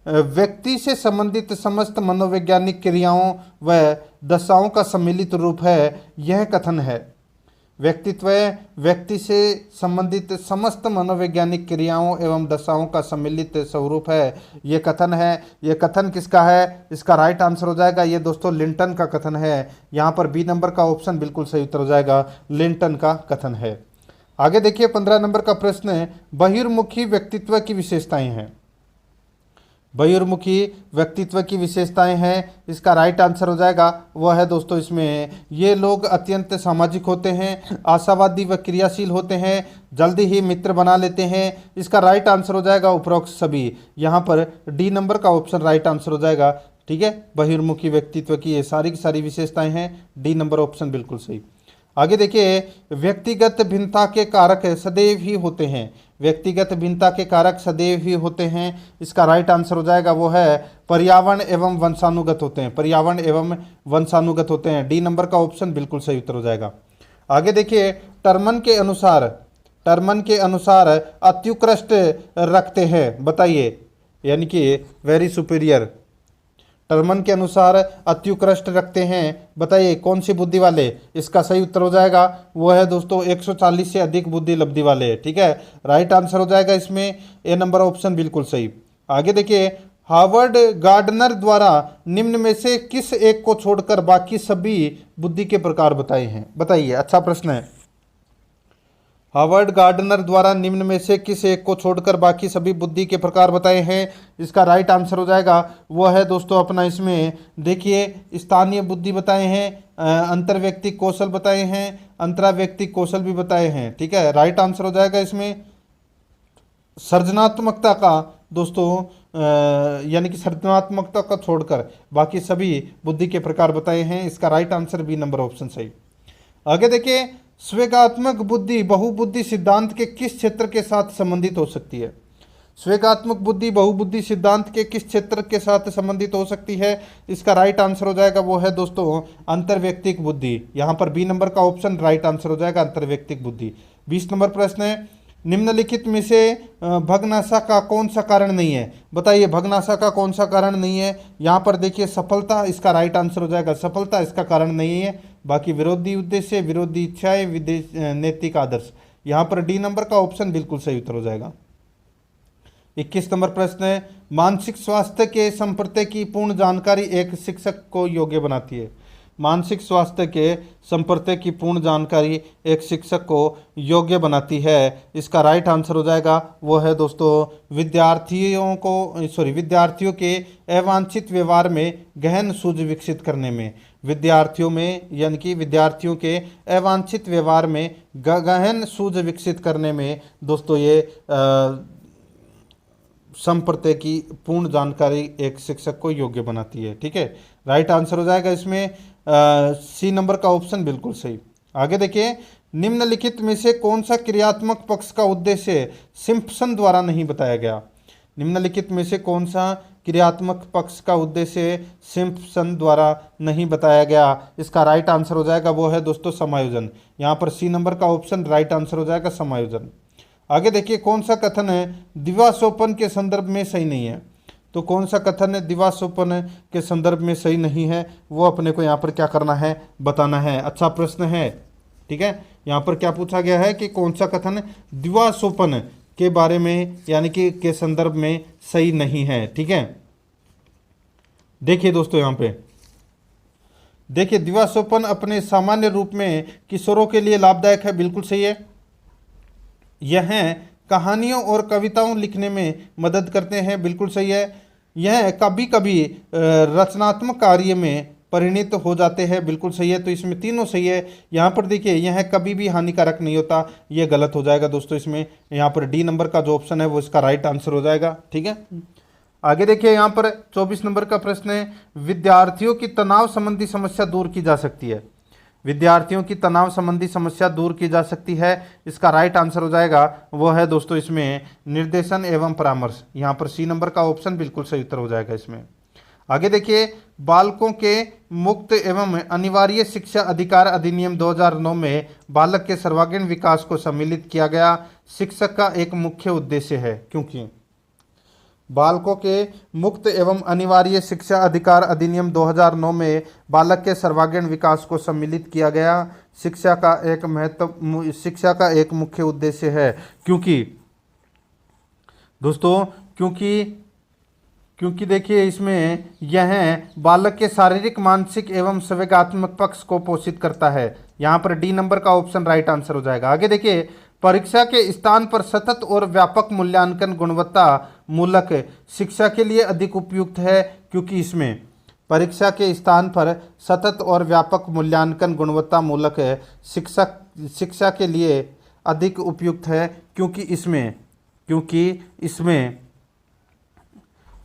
व्यक्ति से संबंधित समस्त मनोवैज्ञानिक क्रियाओं व दशाओं का सम्मिलित रूप है, यह कथन है। व्यक्तित्व व्यक्ति से संबंधित समस्त मनोवैज्ञानिक क्रियाओं एवं दशाओं का सम्मिलित स्वरूप है, ये कथन है। ये कथन किसका है? इसका राइट आंसर हो जाएगा ये दोस्तों लिंटन का कथन है। यहाँ पर बी नंबर का ऑप्शन बिल्कुल सही उत्तर हो जाएगा, लिंटन का कथन है। आगे देखिए 15 नंबर का प्रश्न है, बहिर्मुखी व्यक्तित्व की विशेषताएं हैं। बहिर्मुखी व्यक्तित्व की विशेषताएं हैं, इसका राइट आंसर हो जाएगा वह है दोस्तों इसमें ये लोग अत्यंत सामाजिक होते हैं, आशावादी व क्रियाशील होते हैं, जल्दी ही मित्र बना लेते हैं। इसका राइट आंसर हो जाएगा उपरोक्त सभी। यहाँ पर डी नंबर का ऑप्शन राइट आंसर हो जाएगा। ठीक है, बहिर्मुखी व्यक्तित्व की ये सारी की सारी विशेषताएं हैं, डी नंबर ऑप्शन बिल्कुल सही। आगे देखिए, व्यक्तिगत भिन्नता के कारक सदैव ही होते हैं। व्यक्तिगत भिन्नता के कारक सदैव ही होते हैं, इसका राइट आंसर हो जाएगा वो है पर्यावरण एवं वंशानुगत होते हैं। पर्यावरण एवं वंशानुगत होते हैं, डी नंबर का ऑप्शन बिल्कुल सही उत्तर हो जाएगा। आगे देखिए, टर्मन के अनुसार अत्युत्कृष्ट रखते हैं, बताइए, यानी कि वेरी सुपीरियर। टर्मन के अनुसार अत्युत्कृष्ट रखते हैं, बताइए कौन सी बुद्धि वाले? इसका सही उत्तर हो जाएगा वो है दोस्तों 140 से अधिक बुद्धि लब्धि वाले। ठीक है, राइट आंसर हो जाएगा इसमें ए नंबर ऑप्शन बिल्कुल सही। आगे देखिए, हार्वर्ड गार्डनर द्वारा निम्न में से किस एक को छोड़कर बाकी सभी बुद्धि के प्रकार बताए हैं? बताइए, अच्छा प्रश्न है। हार्वर्ड गार्डनर द्वारा निम्न में से किस एक को छोड़कर बाकी सभी बुद्धि के प्रकार बताए हैं? इसका राइट आंसर हो जाएगा वो है दोस्तों अपना इसमें देखिए स्थानीय बुद्धि बताए हैं, अंतर्व्यक्तिक कौशल बताए हैं, अंतराव्यक्तिक कौशल भी बताए हैं। ठीक है, राइट आंसर हो जाएगा इसमें सृजनात्मकता का दोस्तों यानी कि सृजनात्मकता का छोड़कर बाकी सभी बुद्धि के प्रकार बताए हैं। इसका right answer B number option सही। आगे देखिए, स्वेगात्मक बुद्धि बहुबुद्धि सिद्धांत के किस क्षेत्र के साथ संबंधित हो सकती है? स्वेगात्मक बुद्धि बहुबुद्धि सिद्धांत के किस क्षेत्र के साथ संबंधित हो सकती है? इसका राइट आंसर हो जाएगा वो है दोस्तों अंतर्व्यक्तिक बुद्धि। यहाँ पर बी नंबर का ऑप्शन राइट आंसर हो जाएगा अंतर्व्यक्तिक बुद्धि। 20 नंबर प्रश्न है, निम्नलिखित में से भग्नाशा का कौन सा कारण नहीं है? बताइए भग्नाशा का कौन सा कारण नहीं है? यहाँ पर देखिए सफलता इसका राइट आंसर हो जाएगा, सफलता इसका कारण नहीं है। बाकी विरोधी उद्देश्य, विरोधी इच्छाएं, नैतिक आदर्श, यहाँ पर डी नंबर का ऑप्शन बिल्कुल सही उत्तर हो जाएगा। 21 नंबर प्रश्न है, मानसिक स्वास्थ्य के संपर्क की पूर्ण जानकारी एक शिक्षक को योग्य बनाती है। मानसिक स्वास्थ्य के संपर्क की पूर्ण जानकारी एक शिक्षक को योग्य बनाती है, इसका राइट आंसर हो जाएगा वो है दोस्तों विद्यार्थियों के अवांछित व्यवहार में गहन सूझ विकसित करने में। विद्यार्थियों में यानी कि विद्यार्थियों के अवांछित व्यवहार में गहन सूझ विकसित करने में दोस्तों ये संपर्क की पूर्ण जानकारी एक शिक्षक को योग्य बनाती है। ठीक है, राइट आंसर हो जाएगा इसमें सी नंबर का ऑप्शन बिल्कुल सही। आगे देखिए, निम्नलिखित में से कौन सा क्रियात्मक पक्ष का उद्देश्य सिम्पसन द्वारा नहीं बताया गया? निम्नलिखित में से कौन सा क्रियात्मक पक्ष का उद्देश्य सिम्पसन द्वारा नहीं बताया गया? इसका राइट आंसर हो जाएगा वो है दोस्तों समायोजन। यहाँ पर सी नंबर का ऑप्शन राइट आंसर हो जाएगा समायोजन। आगे देखिए, कौन सा कथन है दिवास्वप्न के संदर्भ में सही नहीं है? तो कौन सा कथन है दिवास्वप्न के संदर्भ में सही नहीं है, वो अपने को यहाँ पर क्या करना है, बताना है। अच्छा प्रश्न है, ठीक है। यहाँ पर क्या पूछा गया है कि कौन सा कथन दिवास्वप्न के बारे में यानी कि के संदर्भ में सही नहीं है। ठीक है, देखिए दोस्तों यहाँ पे देखिए, दिवास्वप्न अपने सामान्य रूप में किशोरों के लिए लाभदायक है, बिल्कुल सही है। यह कहानियों और कविताओं लिखने में मदद करते हैं, बिल्कुल सही है। यह कभी कभी रचनात्मक कार्य में परिणित हो जाते हैं, बिल्कुल सही है। तो इसमें तीनों सही है। यहाँ पर देखिए, यह कभी भी हानिकारक नहीं होता, ये गलत हो जाएगा दोस्तों। इसमें यहाँ पर डी नंबर का जो ऑप्शन है वो इसका राइट आंसर हो जाएगा। ठीक है, आगे देखिए, यहाँ पर 24 नंबर का प्रश्न है, विद्यार्थियों की तनाव संबंधी समस्या दूर की जा सकती है। विद्यार्थियों की तनाव संबंधी समस्या दूर की जा सकती है, इसका राइट आंसर हो जाएगा वो है दोस्तों इसमें निर्देशन एवं परामर्श। यहाँ पर सी नंबर का ऑप्शन बिल्कुल सही उत्तर हो जाएगा इसमें। आगे देखिए, बालकों के मुक्त एवं अनिवार्य शिक्षा अधिकार अधिनियम 2009 में बालक के सर्वांगीण विकास को सम्मिलित किया गया शिक्षक का एक मुख्य उद्देश्य है। क्योंकि बालकों के मुक्त एवं अनिवार्य शिक्षा अधिकार अधिनियम 2009 में बालक के सर्वांगीण विकास को सम्मिलित किया गया शिक्षा का एक मुख्य उद्देश्य है। क्योंकि दोस्तों क्योंकि देखिए, इसमें यह बालक के शारीरिक, मानसिक एवं संवेगात्मक पक्ष को पोषित करता है। यहाँ पर डी नंबर का ऑप्शन राइट आंसर हो जाएगा। आगे देखिए, परीक्षा के स्थान पर सतत और व्यापक मूल्यांकन गुणवत्ता मूलक शिक्षा के लिए अधिक उपयुक्त है। क्योंकि इसमें परीक्षा के स्थान पर सतत और व्यापक मूल्यांकन गुणवत्ता मूलक शिक्षा के लिए अधिक उपयुक्त है।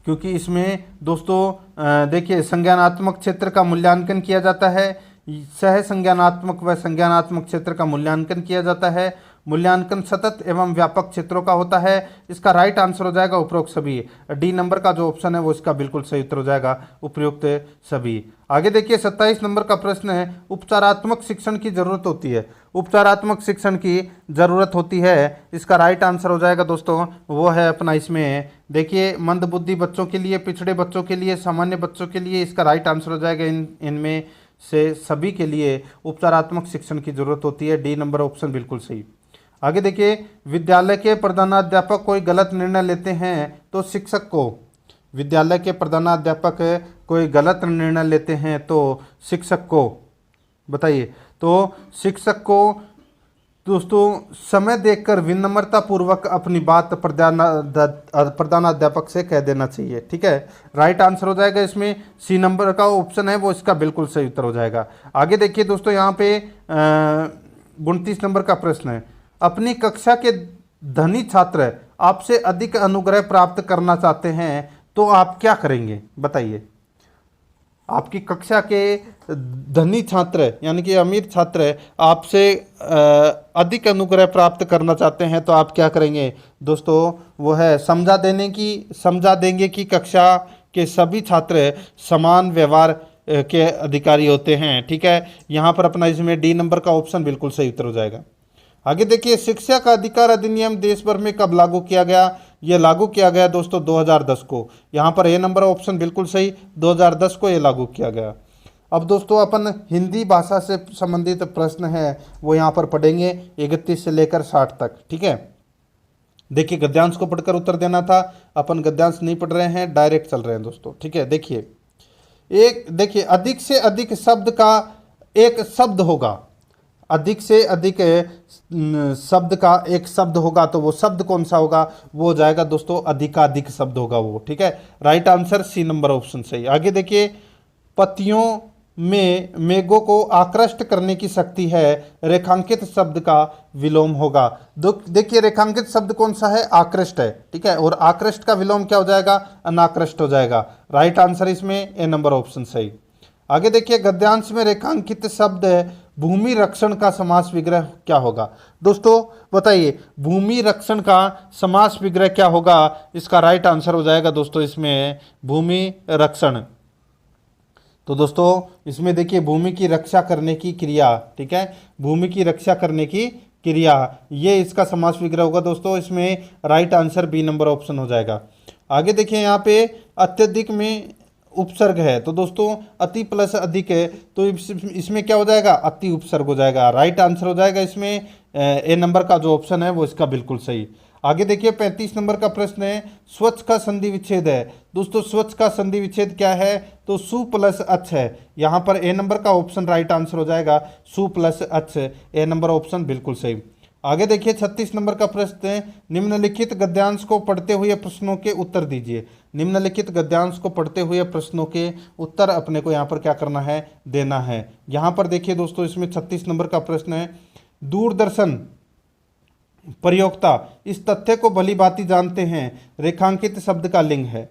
क्योंकि इसमें दोस्तों देखिए, संज्ञानात्मक क्षेत्र का मूल्यांकन किया जाता है, सह संज्ञानात्मक व संज्ञानात्मक क्षेत्र का मूल्यांकन किया जाता है। मूल्यांकन सतत एवं व्यापक क्षेत्रों का होता है, इसका राइट आंसर हो जाएगा उपरोक्त सभी। डी नंबर का जो ऑप्शन है वो इसका बिल्कुल सही उत्तर हो जाएगा, उपयुक्त सभी। आगे देखिए, 27 नंबर का प्रश्न है, उपचारात्मक शिक्षण की जरूरत होती है। उपचारात्मक शिक्षण की जरूरत होती है, इसका राइट आंसर हो जाएगा दोस्तों वो है अपना इसमें देखिए, मंदबुद्धि बच्चों के लिए, पिछड़े बच्चों के लिए, सामान्य बच्चों के लिए, इसका राइट आंसर हो जाएगा इनमें से सभी के लिए उपचारात्मक शिक्षण की जरूरत होती है। डी नंबर ऑप्शन बिल्कुल सही। आगे देखिए, विद्यालय के प्रधानाध्यापक कोई गलत निर्णय लेते हैं तो शिक्षक को, विद्यालय के प्रधानाध्यापक कोई गलत निर्णय लेते हैं तो शिक्षक को, बताइए, तो शिक्षक को दोस्तों समय देखकर विनम्रता पूर्वक अपनी बात प्रधानाध्यापक से कह देना चाहिए। ठीक है, राइट आंसर हो जाएगा इसमें सी नंबर का ऑप्शन है वो इसका बिल्कुल सही उत्तर हो जाएगा। आगे देखिए दोस्तों, यहाँ पे 29 नंबर का प्रश्न है, अपनी कक्षा के धनी छात्र आपसे अधिक अनुग्रह प्राप्त करना चाहते हैं तो आप क्या करेंगे? बताइए, आपकी कक्षा के धनी छात्र यानी कि अमीर छात्र आपसे अधिक अनुग्रह प्राप्त करना चाहते हैं तो आप क्या करेंगे? दोस्तों वो है समझा देंगे कि कक्षा के सभी छात्र समान व्यवहार के अधिकारी होते हैं। ठीक है, यहाँ पर अपना इसमें डी नंबर का ऑप्शन बिल्कुल सही उत्तर हो जाएगा। आगे देखिए, शिक्षा का अधिकार अधिनियम देश भर में कब लागू किया गया? ये लागू किया गया दोस्तों 2010 को। यहाँ पर ए नंबर ऑप्शन बिल्कुल सही, 2010 को ये लागू किया गया। अब दोस्तों अपन हिंदी भाषा से संबंधित प्रश्न है वो यहाँ पर पढ़ेंगे 31 से लेकर 60 तक, ठीक है। देखिए, गद्यांश को पढ़कर उत्तर देना था, अपन गद्यांश नहीं पढ़ रहे हैं, डायरेक्ट चल रहे हैं दोस्तों, ठीक है। देखिए अधिक से अधिक शब्द का एक शब्द होगा, अधिक से अधिक शब्द का एक शब्द होगा, तो वो शब्द कौन सा होगा? वो हो जाएगा दोस्तों अधिकाधिक शब्द होगा वो, ठीक है। Right answer C number option सही। आगे देखिए, पतियों में मेघों को आकृष्ट करने की शक्ति है, रेखांकित शब्द का विलोम होगा। देखिए, रेखांकित शब्द कौन सा है? आकृष्ट है, ठीक है। और आकृष्ट का विलोम क्या हो जाएगा? अनाकृष्ट हो जाएगा। राइट आंसर इसमें ए नंबर ऑप्शन सही। आगे देखिए, गद्यांश में रेखांकित शब्द भूमि रक्षण का समास विग्रह क्या होगा? दोस्तों बताइए, भूमि रक्षण का समास विग्रह क्या होगा? इसका राइट आंसर हो जाएगा दोस्तों इसमें भूमि रक्षण। तो दोस्तों इसमें देखिए, भूमि की रक्षा करने की क्रिया, ठीक है, भूमि की रक्षा करने की क्रिया, ये इसका समास विग्रह होगा दोस्तों। इसमें right answer B number option हो जाएगा। आगे देखिए, यहाँ पे अत्यधिक में उपसर्ग है, तो दोस्तों अति प्लस अधिक है, तो इसमें क्या हो जाएगा? अति उपसर्ग हो जाएगा। राइट आंसर हो जाएगा इसमें ए नंबर का जो ऑप्शन है वो इसका बिल्कुल सही। आगे देखिए, 35 नंबर का प्रश्न है, स्वच्छ का संधि विच्छेद है। दोस्तों स्वच्छ का संधि विच्छेद क्या है? तो सु प्लस अच्छ है। यहाँ पर ए नंबर का ऑप्शन राइट आंसर हो जाएगा, सु प्लस अच्छ, ए नंबर ऑप्शन बिल्कुल सही। आगे देखिए, 36 नंबर का प्रश्न है, निम्नलिखित गद्यांश को पढ़ते हुए प्रश्नों के उत्तर दीजिए। निम्नलिखित गद्यांश को पढ़ते हुए प्रश्नों के उत्तर अपने को यहाँ पर क्या करना है? देना है। यहाँ पर देखिए दोस्तों, इसमें 36 नंबर का प्रश्न है, दूरदर्शन प्रयोक्ता इस तथ्य को भली भांति जानते हैं, रेखांकित शब्द का लिंग है।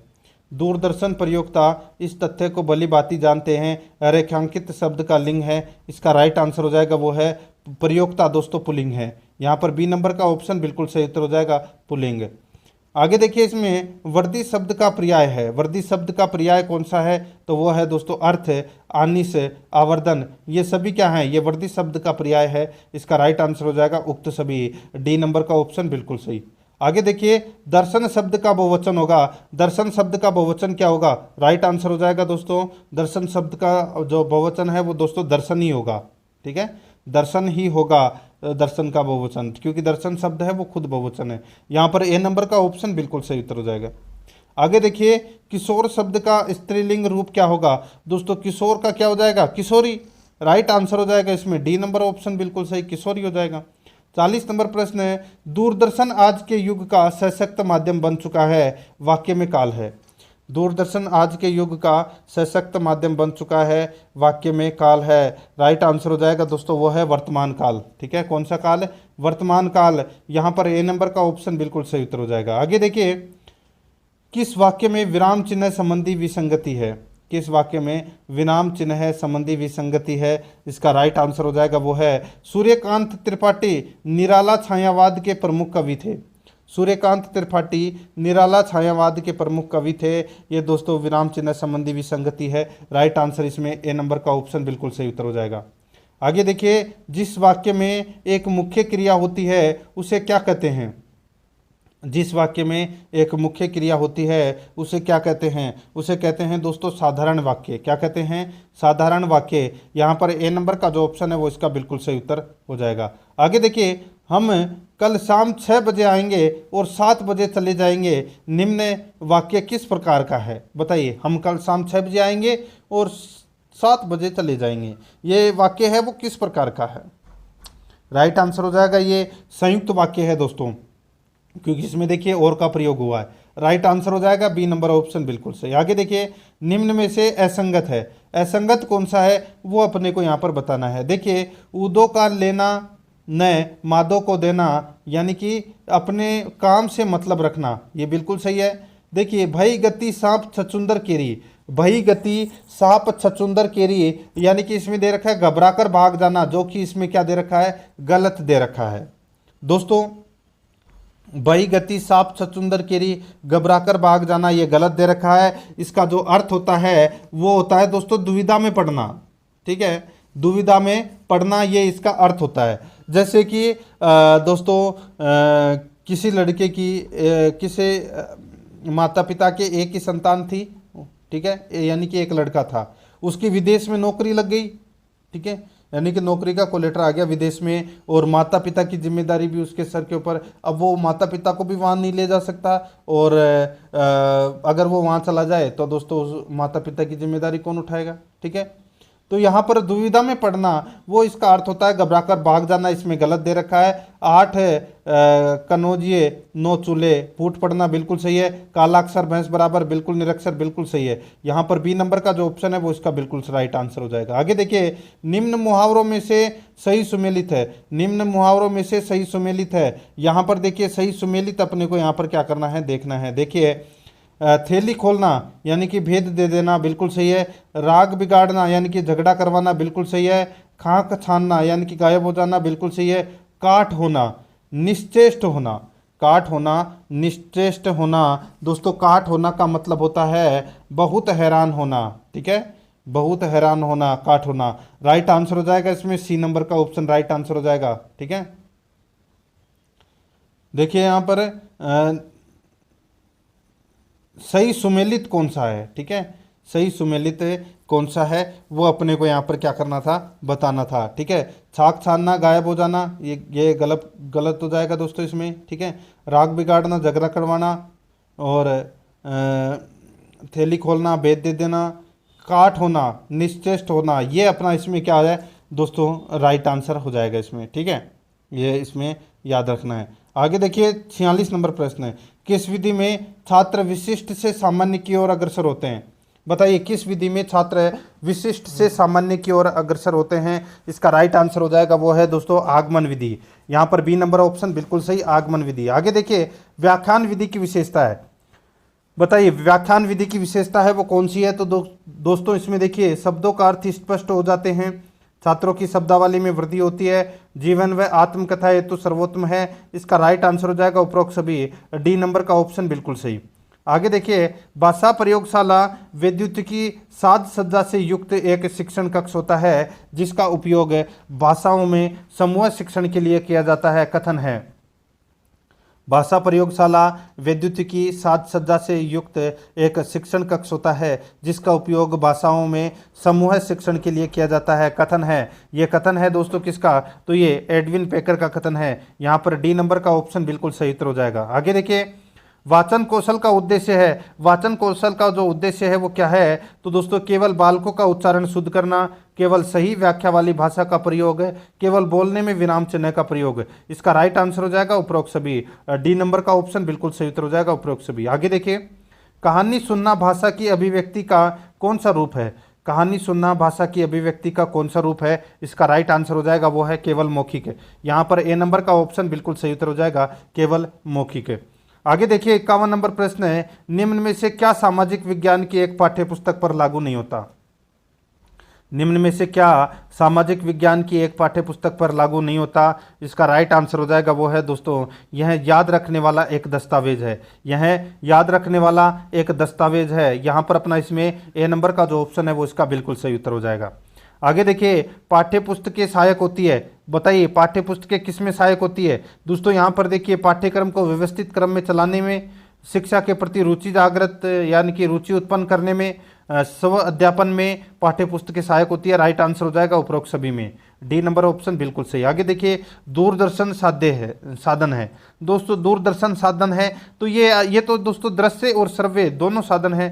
दूरदर्शन प्रयोक्ता इस तथ्य को भली भांति जानते हैं, रेखांकित शब्द का लिंग है। इसका राइट आंसर हो जाएगा वो है प्रयोक्ता दोस्तों पुल्लिंग है। यहाँ पर बी नंबर का ऑप्शन बिल्कुल सही उत्तर हो जाएगा, पुल्लिंग। आगे देखिए, इसमें वर्दी शब्द का पर्याय है। वर्दी शब्द का पर्याय कौन सा है? तो वो है दोस्तों अर्थ, आनिस, आवर्धन, ये सभी क्या है? ये वर्दी शब्द का पर्याय है। इसका राइट आंसर हो जाएगा उक्त सभी, डी नंबर का ऑप्शन बिल्कुल सही। आगे देखिए, दर्शन शब्द का बहुवचन होगा। दर्शन शब्द का बहुवचन क्या होगा? राइट आंसर हो जाएगा दोस्तों, दर्शन शब्द का जो बहुवचन है वो दोस्तों दर्शन ही होगा, ठीक है, दर्शन ही होगा दर्शन का बहुवचन, क्योंकि दर्शन शब्द है वो खुद बहुवचन है। यहाँ पर ए नंबर का ऑप्शन बिल्कुल सही उत्तर हो जाएगा। आगे देखिए, किशोर शब्द का स्त्रीलिंग रूप क्या होगा? दोस्तों किशोर का क्या हो जाएगा? किशोरी। राइट आंसर हो जाएगा इसमें डी नंबर ऑप्शन बिल्कुल सही, किशोरी हो जाएगा। 40 नंबर प्रश्न है, दूरदर्शन आज के युग का सशक्त माध्यम बन चुका है, वाक्य में काल है। दूरदर्शन आज के युग का सशक्त माध्यम बन चुका है, वाक्य में काल है। राइट आंसर हो जाएगा दोस्तों वो है वर्तमान काल, ठीक है। कौन सा काल है? वर्तमान काल। यहाँ पर ए नंबर का ऑप्शन बिल्कुल सही उत्तर हो जाएगा। आगे देखिए, किस वाक्य में विराम चिन्ह संबंधी विसंगति है? किस वाक्य में विराम चिन्ह संबंधी विसंगति है? इसका राइट आंसर हो जाएगा वो है सूर्यकांत त्रिपाठी निराला छायावाद के प्रमुख कवि थे। सूर्यकांत त्रिपाठी निराला छायावाद के प्रमुख कवि थे। ये दोस्तों विराम चिन्ह संबंधी विसंगति है। राइट आंसर इसमें ए नंबर का ऑप्शन बिल्कुल सही उत्तर हो जाएगा। आगे देखिए, जिस वाक्य में एक मुख्य क्रिया होती है उसे क्या कहते हैं? जिस वाक्य में एक मुख्य क्रिया होती है उसे क्या कहते हैं? उसे कहते हैं दोस्तों साधारण वाक्य। क्या कहते हैं? साधारण वाक्य। यहाँ पर ए नंबर का जो ऑप्शन है वो इसका बिल्कुल सही उत्तर हो जाएगा। आगे देखिए, हम कल शाम 6 बजे आएंगे और 7 बजे चले जाएंगे, निम्न वाक्य किस प्रकार का है? बताइए, हम कल शाम 6 बजे आएंगे और 7 बजे चले जाएंगे, ये वाक्य है वो किस प्रकार का है? राइट आंसर हो जाएगा ये संयुक्त वाक्य है दोस्तों, क्योंकि इसमें देखिए और का प्रयोग हुआ है। राइट आंसर हो जाएगा बी नंबर ऑप्शन बिल्कुल सही। आगे देखिए, निम्न में से असंगत है। असंगत कौन सा है वो अपने को यहाँ पर बताना है। देखिए, उदो का लेना न मादो को देना, यानी कि अपने काम से मतलब रखना, ये बिल्कुल सही है। देखिए, भई गति सांप छचुंदर केरी, भई गति सांप छचुंदर केरी, यानी कि इसमें दे रखा है घबरा कर भाग जाना, जो कि इसमें क्या दे रखा है? गलत दे रखा है दोस्तों। भई गति सांप छचुंदर केरी, घबराकर भाग जाना, ये गलत दे रखा है। इसका जो अर्थ होता है वो होता है दोस्तों दुविधा में पड़ना, ठीक है, दुविधा में पड़ना, ये इसका अर्थ होता है। जैसे कि दोस्तों किसी लड़के की किसी माता पिता के एक ही संतान थी, ठीक है, यानी कि एक लड़का था, उसकी विदेश में नौकरी लग गई, ठीक है, यानी कि नौकरी का कोई लेटर आ गया विदेश में, और माता पिता की जिम्मेदारी भी उसके सर के ऊपर। अब वो माता पिता को भी वहाँ नहीं ले जा सकता, और अगर वो वहाँ चला जाए तो दोस्तों उस माता पिता की जिम्मेदारी कौन उठाएगा, ठीक है। तो यहाँ पर दुविधा में पड़ना, वो इसका अर्थ होता है घबराकर भाग जाना, इसमें गलत दे रखा है। 8 कनौजिए 9 चूल्हे, फूट पड़ना बिल्कुल सही है। काला अक्षर भैंस बराबर, बिल्कुल निरक्षर, बिल्कुल सही है। यहाँ पर बी नंबर का जो ऑप्शन है वो इसका बिल्कुल राइट आंसर हो जाएगा। आगे देखिए, निम्न मुहावरों में से सही सुमेलित है, निम्न मुहावरों में से सही सुमेलित है। यहाँ पर देखिए सही सुमेलित अपने को यहाँ पर क्या करना है, देखना है। देखिए थैली खोलना यानी कि भेद दे देना, बिल्कुल सही है। राग बिगाड़ना यानी कि झगड़ा करवाना, बिल्कुल सही है। खाक छानना यानी कि गायब हो जाना, बिल्कुल सही है। काट होना, निश्चेष्ट होना, काट होना, निश्चेष्ट होना, दोस्तों काट होना का मतलब होता है बहुत हैरान होना, ठीक है, बहुत हैरान होना, काट होना। राइट आंसर हो जाएगा इसमें सी नंबर का ऑप्शन राइट आंसर हो जाएगा, ठीक है। देखिए यहाँ पर सही सुमेलित कौन सा है, ठीक है, सही सुमेलित कौन सा है वो अपने को यहाँ पर क्या करना था, बताना था, ठीक है। छाक छानना, गायब हो जाना, ये गलत हो जाएगा दोस्तों इसमें, ठीक है। राग बिगाड़ना, झगड़ा करवाना, और थैली खोलना, भेद दे देना, काट होना, निश्चेष्ट होना, ये अपना इसमें क्या है दोस्तों, राइट आंसर हो जाएगा इसमें, ठीक है। ये इसमें याद रखना है। आगे देखिए 46 नंबर प्रश्न है, किस विधि में छात्र विशिष्ट से सामान्य की ओर अग्रसर होते हैं? बताइए किस विधि में छात्र विशिष्ट से सामान्य की ओर अग्रसर होते हैं? इसका राइट आंसर हो जाएगा वो है दोस्तों आगमन विधि। यहाँ पर बी नंबर ऑप्शन बिल्कुल सही, आगमन विधि। आगे देखिए व्याख्यान विधि की विशेषता है, बताइए व्याख्यान विधि की विशेषता है वो कौन सी है? तो दोस्तों इसमें देखिए शब्दों का अर्थ स्पष्ट हो जाते हैं, छात्रों की शब्दावली में वृद्धि होती है, जीवन व आत्मकथा हेतु सर्वोत्तम है। इसका राइट आंसर हो जाएगा उपरोक्त सभी, डी नंबर का ऑप्शन बिल्कुल सही। आगे देखिए भाषा प्रयोगशाला वैद्युतिकी साज सज्जा से युक्त एक शिक्षण कक्ष होता है जिसका उपयोग भाषाओं में समूह शिक्षण के लिए किया जाता है। कथन है भाषा प्रयोगशाला वैद्युतिकी साज सज्जा से युक्त एक शिक्षण कक्ष होता है जिसका उपयोग भाषाओं में समूह शिक्षण के लिए किया जाता है। कथन है, ये कथन है दोस्तों किसका? तो ये एडविन पेकर का कथन है। यहाँ पर डी नंबर का ऑप्शन बिल्कुल सही उत्तर हो जाएगा। आगे देखिए वाचन कौशल का उद्देश्य है, वाचन कौशल का जो उद्देश्य है वो क्या है? तो दोस्तों केवल बालकों का उच्चारण शुद्ध करना, केवल सही व्याख्या वाली भाषा का प्रयोग, केवल बोलने में विराम चिन्ह का प्रयोग। इसका राइट आंसर हो जाएगा उपरोक्त सभी, डी नंबर का ऑप्शन बिल्कुल सही उत्तर हो जाएगा उपरोक्त सभी। आगे देखिए कहानी सुनना भाषा की अभिव्यक्ति का कौन सा रूप है? कहानी सुनना भाषा की अभिव्यक्ति का कौन सा रूप है? इसका राइट आंसर हो जाएगा वो है केवल मौखिक। यहाँ पर ए नंबर का ऑप्शन बिल्कुल सही उत्तर हो जाएगा केवल मौखिक। आगे देखिए 51 नंबर प्रश्न है, निम्न में से क्या सामाजिक विज्ञान की एक पाठ्य पुस्तक पर लागू नहीं होता? निम्न में से क्या सामाजिक विज्ञान की एक पाठ्य पुस्तक पर लागू नहीं होता? इसका राइट आंसर हो जाएगा वो है दोस्तों यह याद रखने वाला एक दस्तावेज है, यह याद रखने वाला एक दस्तावेज है। यहाँ पर अपना इसमें ए नंबर का जो ऑप्शन है वो इसका बिल्कुल सही उत्तर हो जाएगा। आगे देखिए पाठ्य पुस्तकें सहायक होती है, बताइए पाठ्य पुस्तकें किस में सहायक होती है? दोस्तों यहाँ पर देखिए पाठ्यक्रम को व्यवस्थित क्रम में चलाने में, शिक्षा के प्रति रुचि जागृत यानी कि रुचि उत्पन्न करने में, स्व अध्यापन में पाठ्य पुस्तकें सहायक होती है। राइट आंसर हो जाएगा उपरोक्त सभी में, डी नंबर ऑप्शन बिल्कुल सही। आगे देखिए दूरदर्शन साधन है दोस्तों, दूरदर्शन साधन है तो ये तो दोस्तों दृश्य और श्रव्य दोनों साधन है,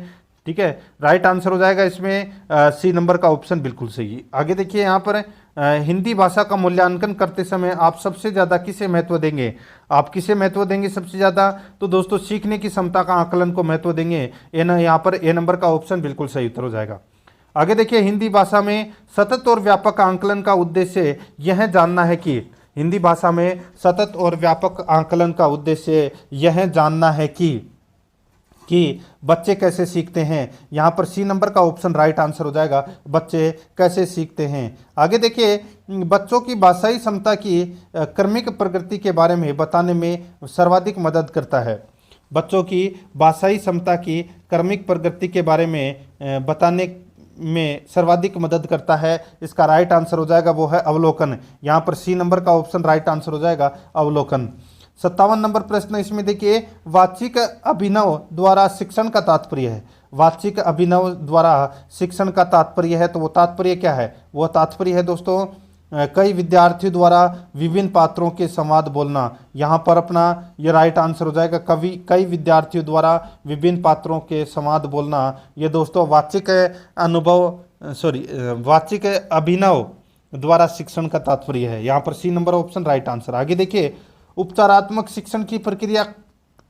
ठीक है। राइट आंसर हो जाएगा इसमें सी नंबर का ऑप्शन बिल्कुल सही। आगे देखिए यहाँ पर हिंदी भाषा का मूल्यांकन करते समय आप सबसे ज़्यादा किसे महत्व देंगे? आप किसे महत्व देंगे सबसे ज़्यादा? तो दोस्तों सीखने की क्षमता का आकलन को महत्व देंगे। यहाँ पर ए नंबर का ऑप्शन बिल्कुल सही उत्तर हो जाएगा। आगे देखिए हिंदी भाषा में सतत और व्यापक आकलन का उद्देश्य यह जानना है कि, हिंदी भाषा में सतत और व्यापक आकलन का उद्देश्य यह जानना है कि बच्चे कैसे सीखते हैं। यहाँ पर सी नंबर का ऑप्शन राइट आंसर हो जाएगा, बच्चे कैसे सीखते हैं। आगे देखिए बच्चों की भाषाई क्षमता की क्रमिक प्रगति के बारे में बताने में सर्वाधिक मदद करता है। बच्चों की भाषाई क्षमता की क्रमिक प्रगति के बारे में बताने में सर्वाधिक मदद करता है? इसका राइट आंसर हो जाएगा वो है अवलोकन। यहाँ पर सी नंबर का ऑप्शन राइट आंसर हो जाएगा अवलोकन। 57 नंबर प्रश्न इसमें देखिए, वाचिक अभिनव द्वारा शिक्षण का तात्पर्य है। वाचिक अभिनव द्वारा शिक्षण का तात्पर्य है, तो वो तात्पर्य क्या है? वो तात्पर्य है दोस्तों कई विद्यार्थियों द्वारा विभिन्न पात्रों के संवाद बोलना। यहाँ पर अपना ये राइट आंसर हो जाएगा कई विद्यार्थियों द्वारा विभिन्न पात्रों के संवाद बोलना। ये दोस्तों वाचिक वाचिक अभिनव द्वारा शिक्षण का तात्पर्य है। यहाँ पर C number option right answer. आगे देखिए, उपचारात्मक शिक्षण की प्रक्रिया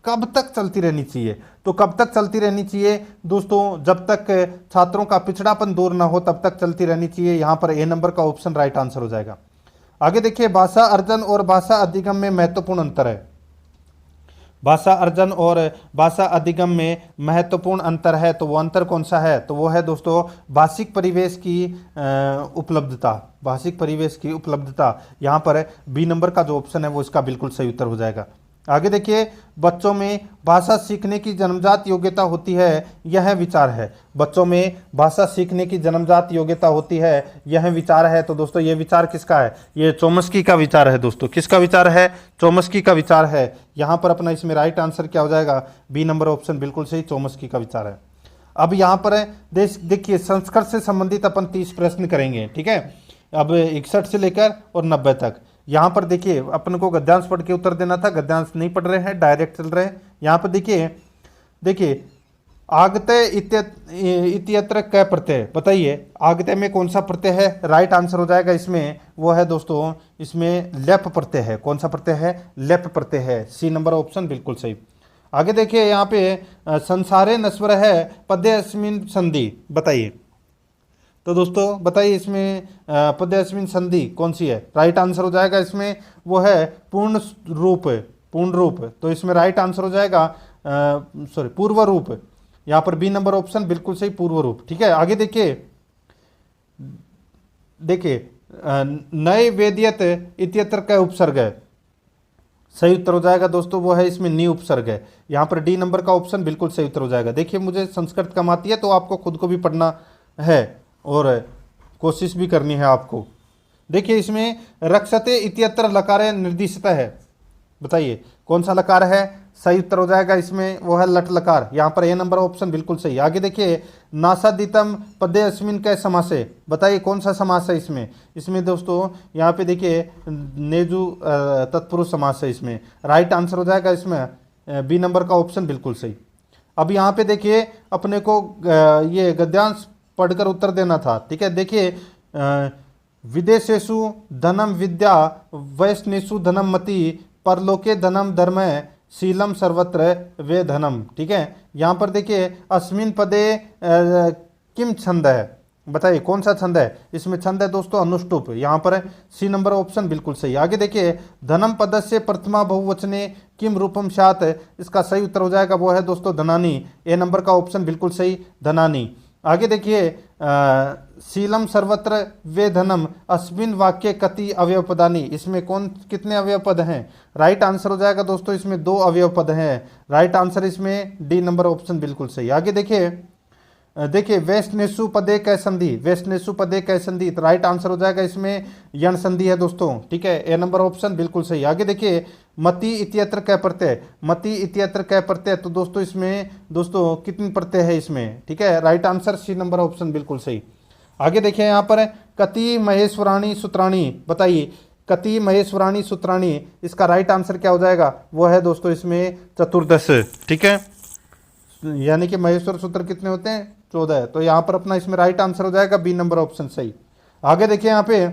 कब तक चलती रहनी चाहिए? तो कब तक चलती रहनी चाहिए दोस्तों? जब तक छात्रों का पिछड़ापन दूर ना हो तब तक चलती रहनी चाहिए। यहाँ पर ए नंबर का ऑप्शन राइट आंसर हो जाएगा। आगे देखिए, भाषा अर्जन और भाषा अधिगम में महत्वपूर्ण अंतर है। भाषा अर्जन और भाषा अधिगम में महत्वपूर्ण अंतर है, तो वो अंतर कौन सा है? तो वो है दोस्तों भाषिक परिवेश की उपलब्धता। भाषिक परिवेश की उपलब्धता। यहाँ पर बी नंबर का जो ऑप्शन है वो इसका बिल्कुल सही उत्तर हो जाएगा। आगे देखिए, बच्चों में भाषा सीखने की जन्मजात योग्यता होती है, यह विचार है। बच्चों में भाषा सीखने की जन्मजात योग्यता होती है, यह विचार है। तो दोस्तों ये विचार किसका है? ये चोम्स्की का विचार है दोस्तों। किसका विचार है? चोम्स्की का विचार है। यहाँ पर अपना इसमें राइट आंसर क्या हो जाएगा? बी नंबर ऑप्शन बिल्कुल सही, चोम्स्की का विचार है। अब यहाँ पर देखिए, संस्कृत से संबंधित अपन 30 प्रश्न करेंगे, ठीक है। अब 61 से लेकर और 90 तक। यहाँ पर देखिए, अपन को गद्यांश पढ़ के उत्तर देना था, गद्यांश नहीं पढ़ रहे हैं, डायरेक्ट चल रहे हैं। यहाँ पर देखिए आगते इत्यत्र क प्रत्यय, बताइए आगते में कौन सा प्रत्यय है? राइट आंसर हो जाएगा इसमें वो है दोस्तों, इसमें लेप प्रत्यय है। कौन सा प्रत्यय है? लेप प्रत्यय है। सी नंबर ऑप्शन बिल्कुल सही। आगे देखिए, यहाँ पे संसारे नश्वर है पद्यस्मिन संधि, बताइए। तो दोस्तों बताइए इसमें पद्यस्मिन संधि कौन सी है? राइट आंसर हो जाएगा इसमें वो है पूर्ण रूप। पूर्ण रूप, तो इसमें राइट आंसर हो जाएगा पूर्व रूप। यहाँ पर बी नंबर ऑप्शन बिल्कुल सही, पूर्व रूप, ठीक है। आगे देखिए नए वेदियत इत्यत्र का उपसर्ग है, सही उत्तर हो जाएगा दोस्तों वो है इसमें नी उपसर्ग है। यहाँ पर डी नंबर का ऑप्शन बिल्कुल सही उत्तर हो जाएगा। देखिए मुझे संस्कृत कम आती है, तो आपको खुद को भी पढ़ना है और कोशिश भी करनी है आपको। देखिए इसमें रक्षते इत्यत्र लकार निर्दिष्टता है, बताइए कौन सा लकार है? सही उत्तर हो जाएगा इसमें वो है लट लकार। यहाँ पर ए नंबर ऑप्शन बिल्कुल सही। आगे देखिए, नासादितम पदे अस्मिन कै समास है, बताइए कौन सा समास है इसमें? इसमें दोस्तों यहाँ पे देखिए नेजु तत्पुरुष समास है इसमें। राइट आंसर हो जाएगा इसमें बी नंबर का ऑप्शन बिल्कुल सही। अब यहाँ पे देखिए अपने को ये गद्यांश पढ़कर उत्तर देना था, ठीक है। देखिए विदेशेषु धनम विद्या वैष्णेषु धनम मति परलोके धनम धर्म शीलम सर्वत्र वे धनम, ठीक है। यहाँ पर देखिए अस्मिन पदे किम छंद है, बताइए कौन सा छंद है? इसमें छंद है दोस्तों अनुष्टुप। यहाँ पर सी नंबर ऑप्शन बिल्कुल सही। आगे देखिए धनम पदस्य प्रथमा बहुवचने किम रूपम स्यात्, इसका सही उत्तर हो जाएगा वो है दोस्तों धनानी। ए नंबर का ऑप्शन बिल्कुल सही, धनानी। आगे देखिए शीलम सर्वत्र वे धनम अस्मिन वाक्य कति अवयव पदानी, इसमें कितने अवयव पद हैं? राइट आंसर हो जाएगा दोस्तों इसमें 2 अवयव पद हैं। राइट आंसर इसमें डी नंबर ऑप्शन बिल्कुल सही। आगे देखिए वैष्णेषु पदे कै संधि, वैष्णेषु पदे कै संधि, तो राइट आंसर हो जाएगा इसमें यण संधि है दोस्तों, ठीक है। ए नंबर ऑप्शन बिल्कुल सही। आगे देखिए मति इत्यत्र कै प्रत्यय, मति इत्यत्र कै प्रत्यय, तो दोस्तों इसमें दोस्तों कितनी प्रत्यय है इसमें? ठीक है, right answer C number option बिल्कुल सही। आगे देखिए यहाँ पर कति महेश्वराणी सूत्राणी, बताइए कति महेश्वराणी सूत्राणी, इसका राइट आंसर क्या हो जाएगा? वो है दोस्तों इसमें चतुर्दश, ठीक है। यानी कि महेश्वर सूत्र कितने होते हैं? 14। तो यहाँ पर अपना इसमें राइट आंसर हो जाएगा बी नंबर ऑप्शन सही। आगे देखिए यहाँ पे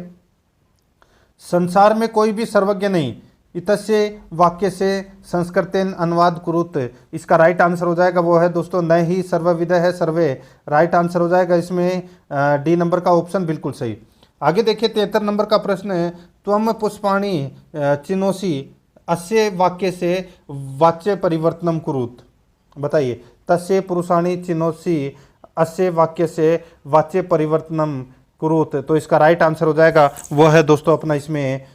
संसार में कोई भी सर्वज्ञ नहीं, इतस्य वाक्य से संस्कृतेन अनुवाद कुरुत, इसका राइट आंसर हो जाएगा वो है दोस्तों न ही सर्वविद है सर्वे। राइट आंसर हो जाएगा इसमें डी नंबर का ऑप्शन बिल्कुल सही। आगे देखिए 73 नंबर का प्रश्न है, त्वम पुष्पाणी चिनोसी अस्य वाक्य से वाच्य परिवर्तनम कुरुत, बताइए तस्य पुरुषाणी चिनोसी अस्य वाक्य से वाच्य परिवर्तनम कुरुत, तो इसका राइट आंसर हो जाएगा वो है दोस्तों अपना इसमें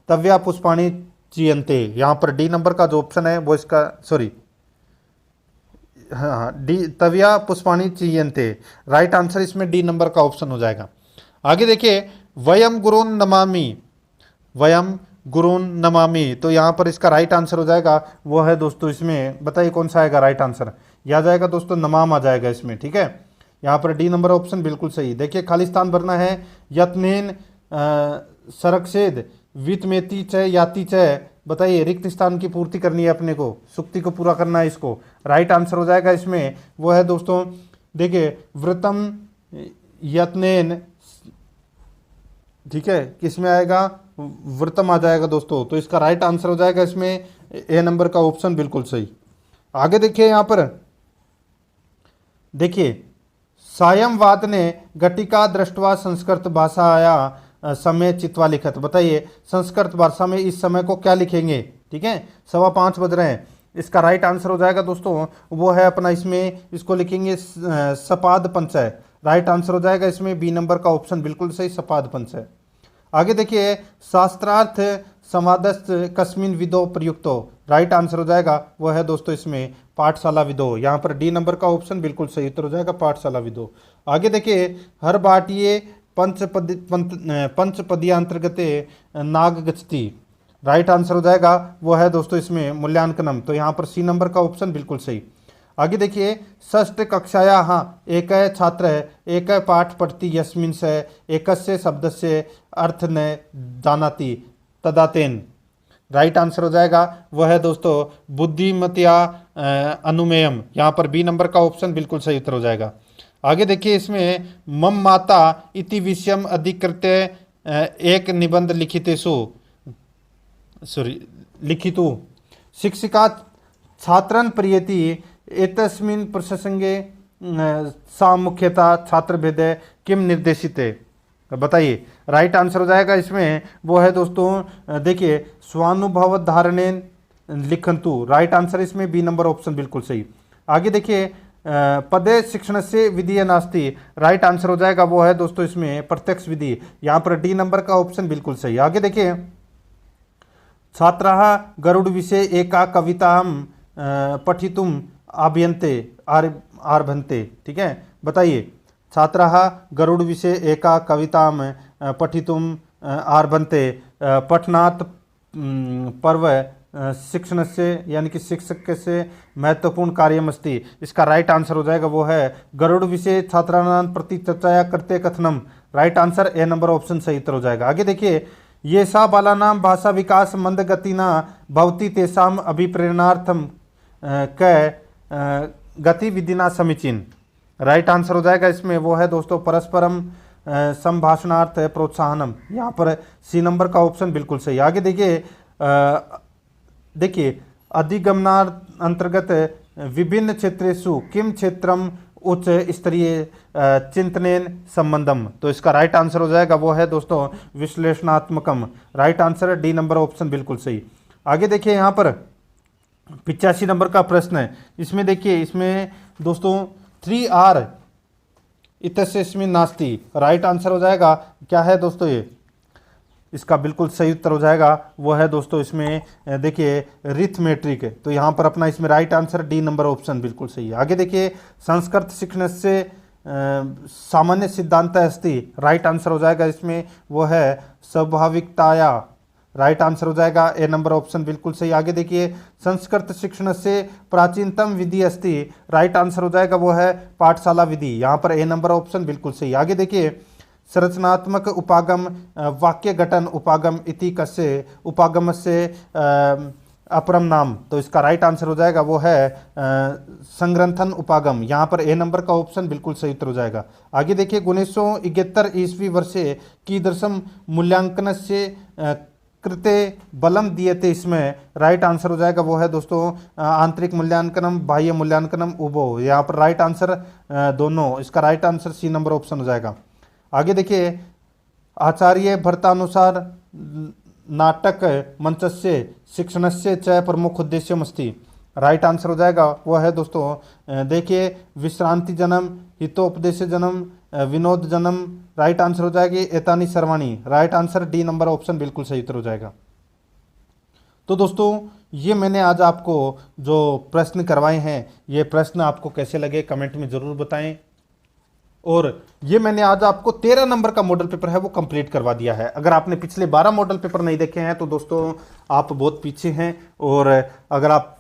तव्या पुष्पाणी चीयन्ते। यहाँ पर डी नंबर का जो ऑप्शन है वो इसका हाँ डी तविया पुष्पाणी चीयन्ते, राइट आंसर इसमें डी नंबर का ऑप्शन हो जाएगा। आगे देखिए वयम गुरुन नमामि, वयम गुरुन नमामि, तो यहाँ पर इसका राइट आंसर हो जाएगा वो है दोस्तों इसमें, बताइए कौन सा आएगा राइट आंसर, यह आ जाएगा दोस्तों नमाम आ जाएगा इसमें, ठीक है। यहाँ पर डी नंबर ऑप्शन बिल्कुल सही। देखिए खाली स्थान भरना है, यत्नेन सरकसेद वितमेती च याति च, बताइए रिक्त स्थान की पूर्ति करनी है अपने को, सुक्ति को पूरा करना है इसको, राइट आंसर हो जाएगा इसमें वो है दोस्तों, देखिए व्रतम यत्नेन, ठीक है, किसमें आएगा, व्रतम आ जाएगा दोस्तों, तो इसका राइट आंसर हो जाएगा इसमें ए नंबर का ऑप्शन बिल्कुल सही। आगे देखिए यहाँ पर, देखिए सायंवाद ने घटिका दृष्टवा संस्कृत भाषा आया समय चित्वा लिखत, बताइए संस्कृत भाषा में इस समय को क्या लिखेंगे, ठीक है, 5:15 बज रहे हैं, इसका राइट आंसर हो जाएगा दोस्तों वो है अपना इसमें, इसको लिखेंगे सपाद पंचय, राइट आंसर हो जाएगा इसमें बी नंबर का ऑप्शन बिल्कुल सही, सपाद पंचय। आगे देखिए शास्त्रार्थ संवादस्थ कस्मिन विदो प्रयुक्तो, राइट आंसर हो जाएगा वो है दोस्तों इसमें पाठशाला विदो, यहाँ पर डी नंबर का ऑप्शन बिल्कुल सही उत्तर हो जाएगा पाठशाला विदो। आगे देखिए हर बाटिये पंचपदियांतर्गत नाग गच्छति, राइट आंसर हो जाएगा वो है दोस्तों इसमें मूल्यांकनम, तो यहाँ पर सी नंबर का ऑप्शन बिल्कुल सही। आगे देखिए षष्ठ कक्षाया हाँ एक छात्र एक पाठ पढ़ती यस्मिन से एकस्य शब्द से अर्थ न जानाति तदातेन, राइट आंसर हो जाएगा वह है दोस्तों बुद्धिमत्या अनुमेयम, यहाँ पर बी नंबर का ऑप्शन बिल्कुल सही उत्तर हो जाएगा। आगे देखिए इसमें मम माता इति विषयम अधिकृत्य एक निबंध लिखितेषु, सॉरी लिखितु शिक्षिका छात्रन प्रियति एतस्मिन् प्रसंगे सा मुख्यतः छात्र भेदे किम निर्देशिते, बताइए राइट आंसर हो जाएगा इसमें वो है दोस्तों, देखिए स्वानुभव धारणेन लिखंतु, राइट आंसर इसमें बी नंबर ऑप्शन बिल्कुल सही। आगे देखिए पदे शिक्षण से विधि नास्ति, राइट आंसर हो जाएगा वो है दोस्तों इसमें प्रत्यक्ष विधि, यहाँ पर डी नंबर का ऑप्शन बिल्कुल सही। आगे देखिए छात्राः गरुड़ विषय एका कविता पठितुम आभ्यन्ते आरभन्ते, ठीक है, बताइए छात्राः गरुड़ विषय एका कवितां पठितुम आरभन्ते, पठनात् पर्व शिक्षण से यानी कि शिक्षक से महत्वपूर्ण कार्यमस्ति, इसका राइट आंसर हो जाएगा वो है गरुड़ विषय छात्राणां प्रति चर्चाया करते कथनम, right answer A number option सही उत्तर हो जाएगा। आगे देखिए ये सा बालानां भाषा विकास मंद गतिना भवति तेषां अभिप्रेरणार्थम क गतिविधिना समीचीन, राइट आंसर हो जाएगा इसमें वो है दोस्तों परस्परम संभाषणार्थ प्रोत्साहनम, यहाँ पर सी नंबर का ऑप्शन बिल्कुल सही। आगे देखिए देखिए अधिगमनार्थ अंतर्गत विभिन्न क्षेत्रेषु किम क्षेत्रम उच्च स्तरीय चिंतनेन संबंधम, तो इसका राइट आंसर हो जाएगा वो है दोस्तों विश्लेषणात्मकम, right answer D number option बिल्कुल सही। आगे देखिए यहाँ पर 85 नंबर का प्रश्न है, इसमें देखिए इसमें दोस्तों 3R इतस्मिन् नास्ति, राइट आंसर हो जाएगा क्या है दोस्तों ये, इसका बिल्कुल सही उत्तर हो जाएगा वो है दोस्तों इसमें देखिए रिथमेट्रिक है, तो यहाँ पर अपना इसमें right answer D number option बिल्कुल सही है। आगे देखिए संस्कृत सीखने से सामान्य सिद्धांत अस्ति, राइट आंसर हो जाएगा इसमें वो है स्वाभाविकताया, राइट आंसर हो जाएगा ए नंबर ऑप्शन बिल्कुल सही। आगे देखिए संस्कृत शिक्षण से प्राचीनतम विधि अस्ति, राइट आंसर हो जाएगा वो है पाठशाला विधि, यहाँ पर ए नंबर ऑप्शन बिल्कुल सही। आगे देखिए संरचनात्मक उपागम वाक्य गठन उपागम इति कस्य उपागम से अपरम नाम, तो इसका राइट आंसर हो जाएगा वो है संग्रंथन उपागम, यहाँ पर ए नंबर का ऑप्शन बिल्कुल सही उत्तर हो जाएगा। आगे देखिए 1971 ईस्वी वर्षे कीदृशम मूल्यांकन से कृते बलम दिए, इसमें राइट आंसर हो जाएगा वो है दोस्तों आंतरिक मूल्यांकनम बाह्य मूल्यांकनम उभो, यहाँ पर राइट आंसर दोनों, इसका right answer C number option हो जाएगा। आगे देखिए आचार्य भरतानुसार नाटक मंचस्य शिक्षणस्य च प्रमुख उद्देश्यमस्ति, राइट आंसर हो जाएगा वो है दोस्तों देखिए विश्रांति जन्म हितोपदेश जन्म विनोद जन्म, राइट आंसर हो जाएगी एतानी सर्वाणी, right answer D number option बिल्कुल सही उत्तर हो जाएगा। तो दोस्तों ये मैंने आज आपको जो प्रश्न करवाए हैं, ये प्रश्न आपको कैसे लगे कमेंट में ज़रूर बताएं। और ये मैंने आज आपको 13 नंबर का मॉडल पेपर है वो कंप्लीट करवा दिया है। अगर आपने पिछले 12 मॉडल पेपर नहीं देखे हैं तो दोस्तों आप बहुत पीछे हैं। और अगर आप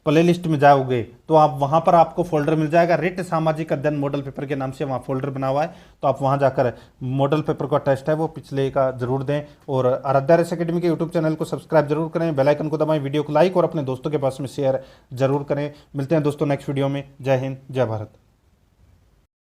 प्ले लिस्ट में जाओगे तो आप वहां पर आपको फोल्डर मिल जाएगा, रिट सामाजिक अध्ययन मॉडल पेपर के नाम से वहां फोल्डर बना हुआ है। तो आप वहां जाकर मॉडल पेपर का टेस्ट है वो पिछले का जरूर दें। और आराध्या रेस एकेडमी के यूट्यूब चैनल को सब्सक्राइब जरूर करें, बेल आइकन को दबाएं, वीडियो को लाइक और अपने दोस्तों के पास में शेयर जरूर करें। मिलते हैं दोस्तों नेक्स्ट वीडियो में। जय हिंद, जय भारत।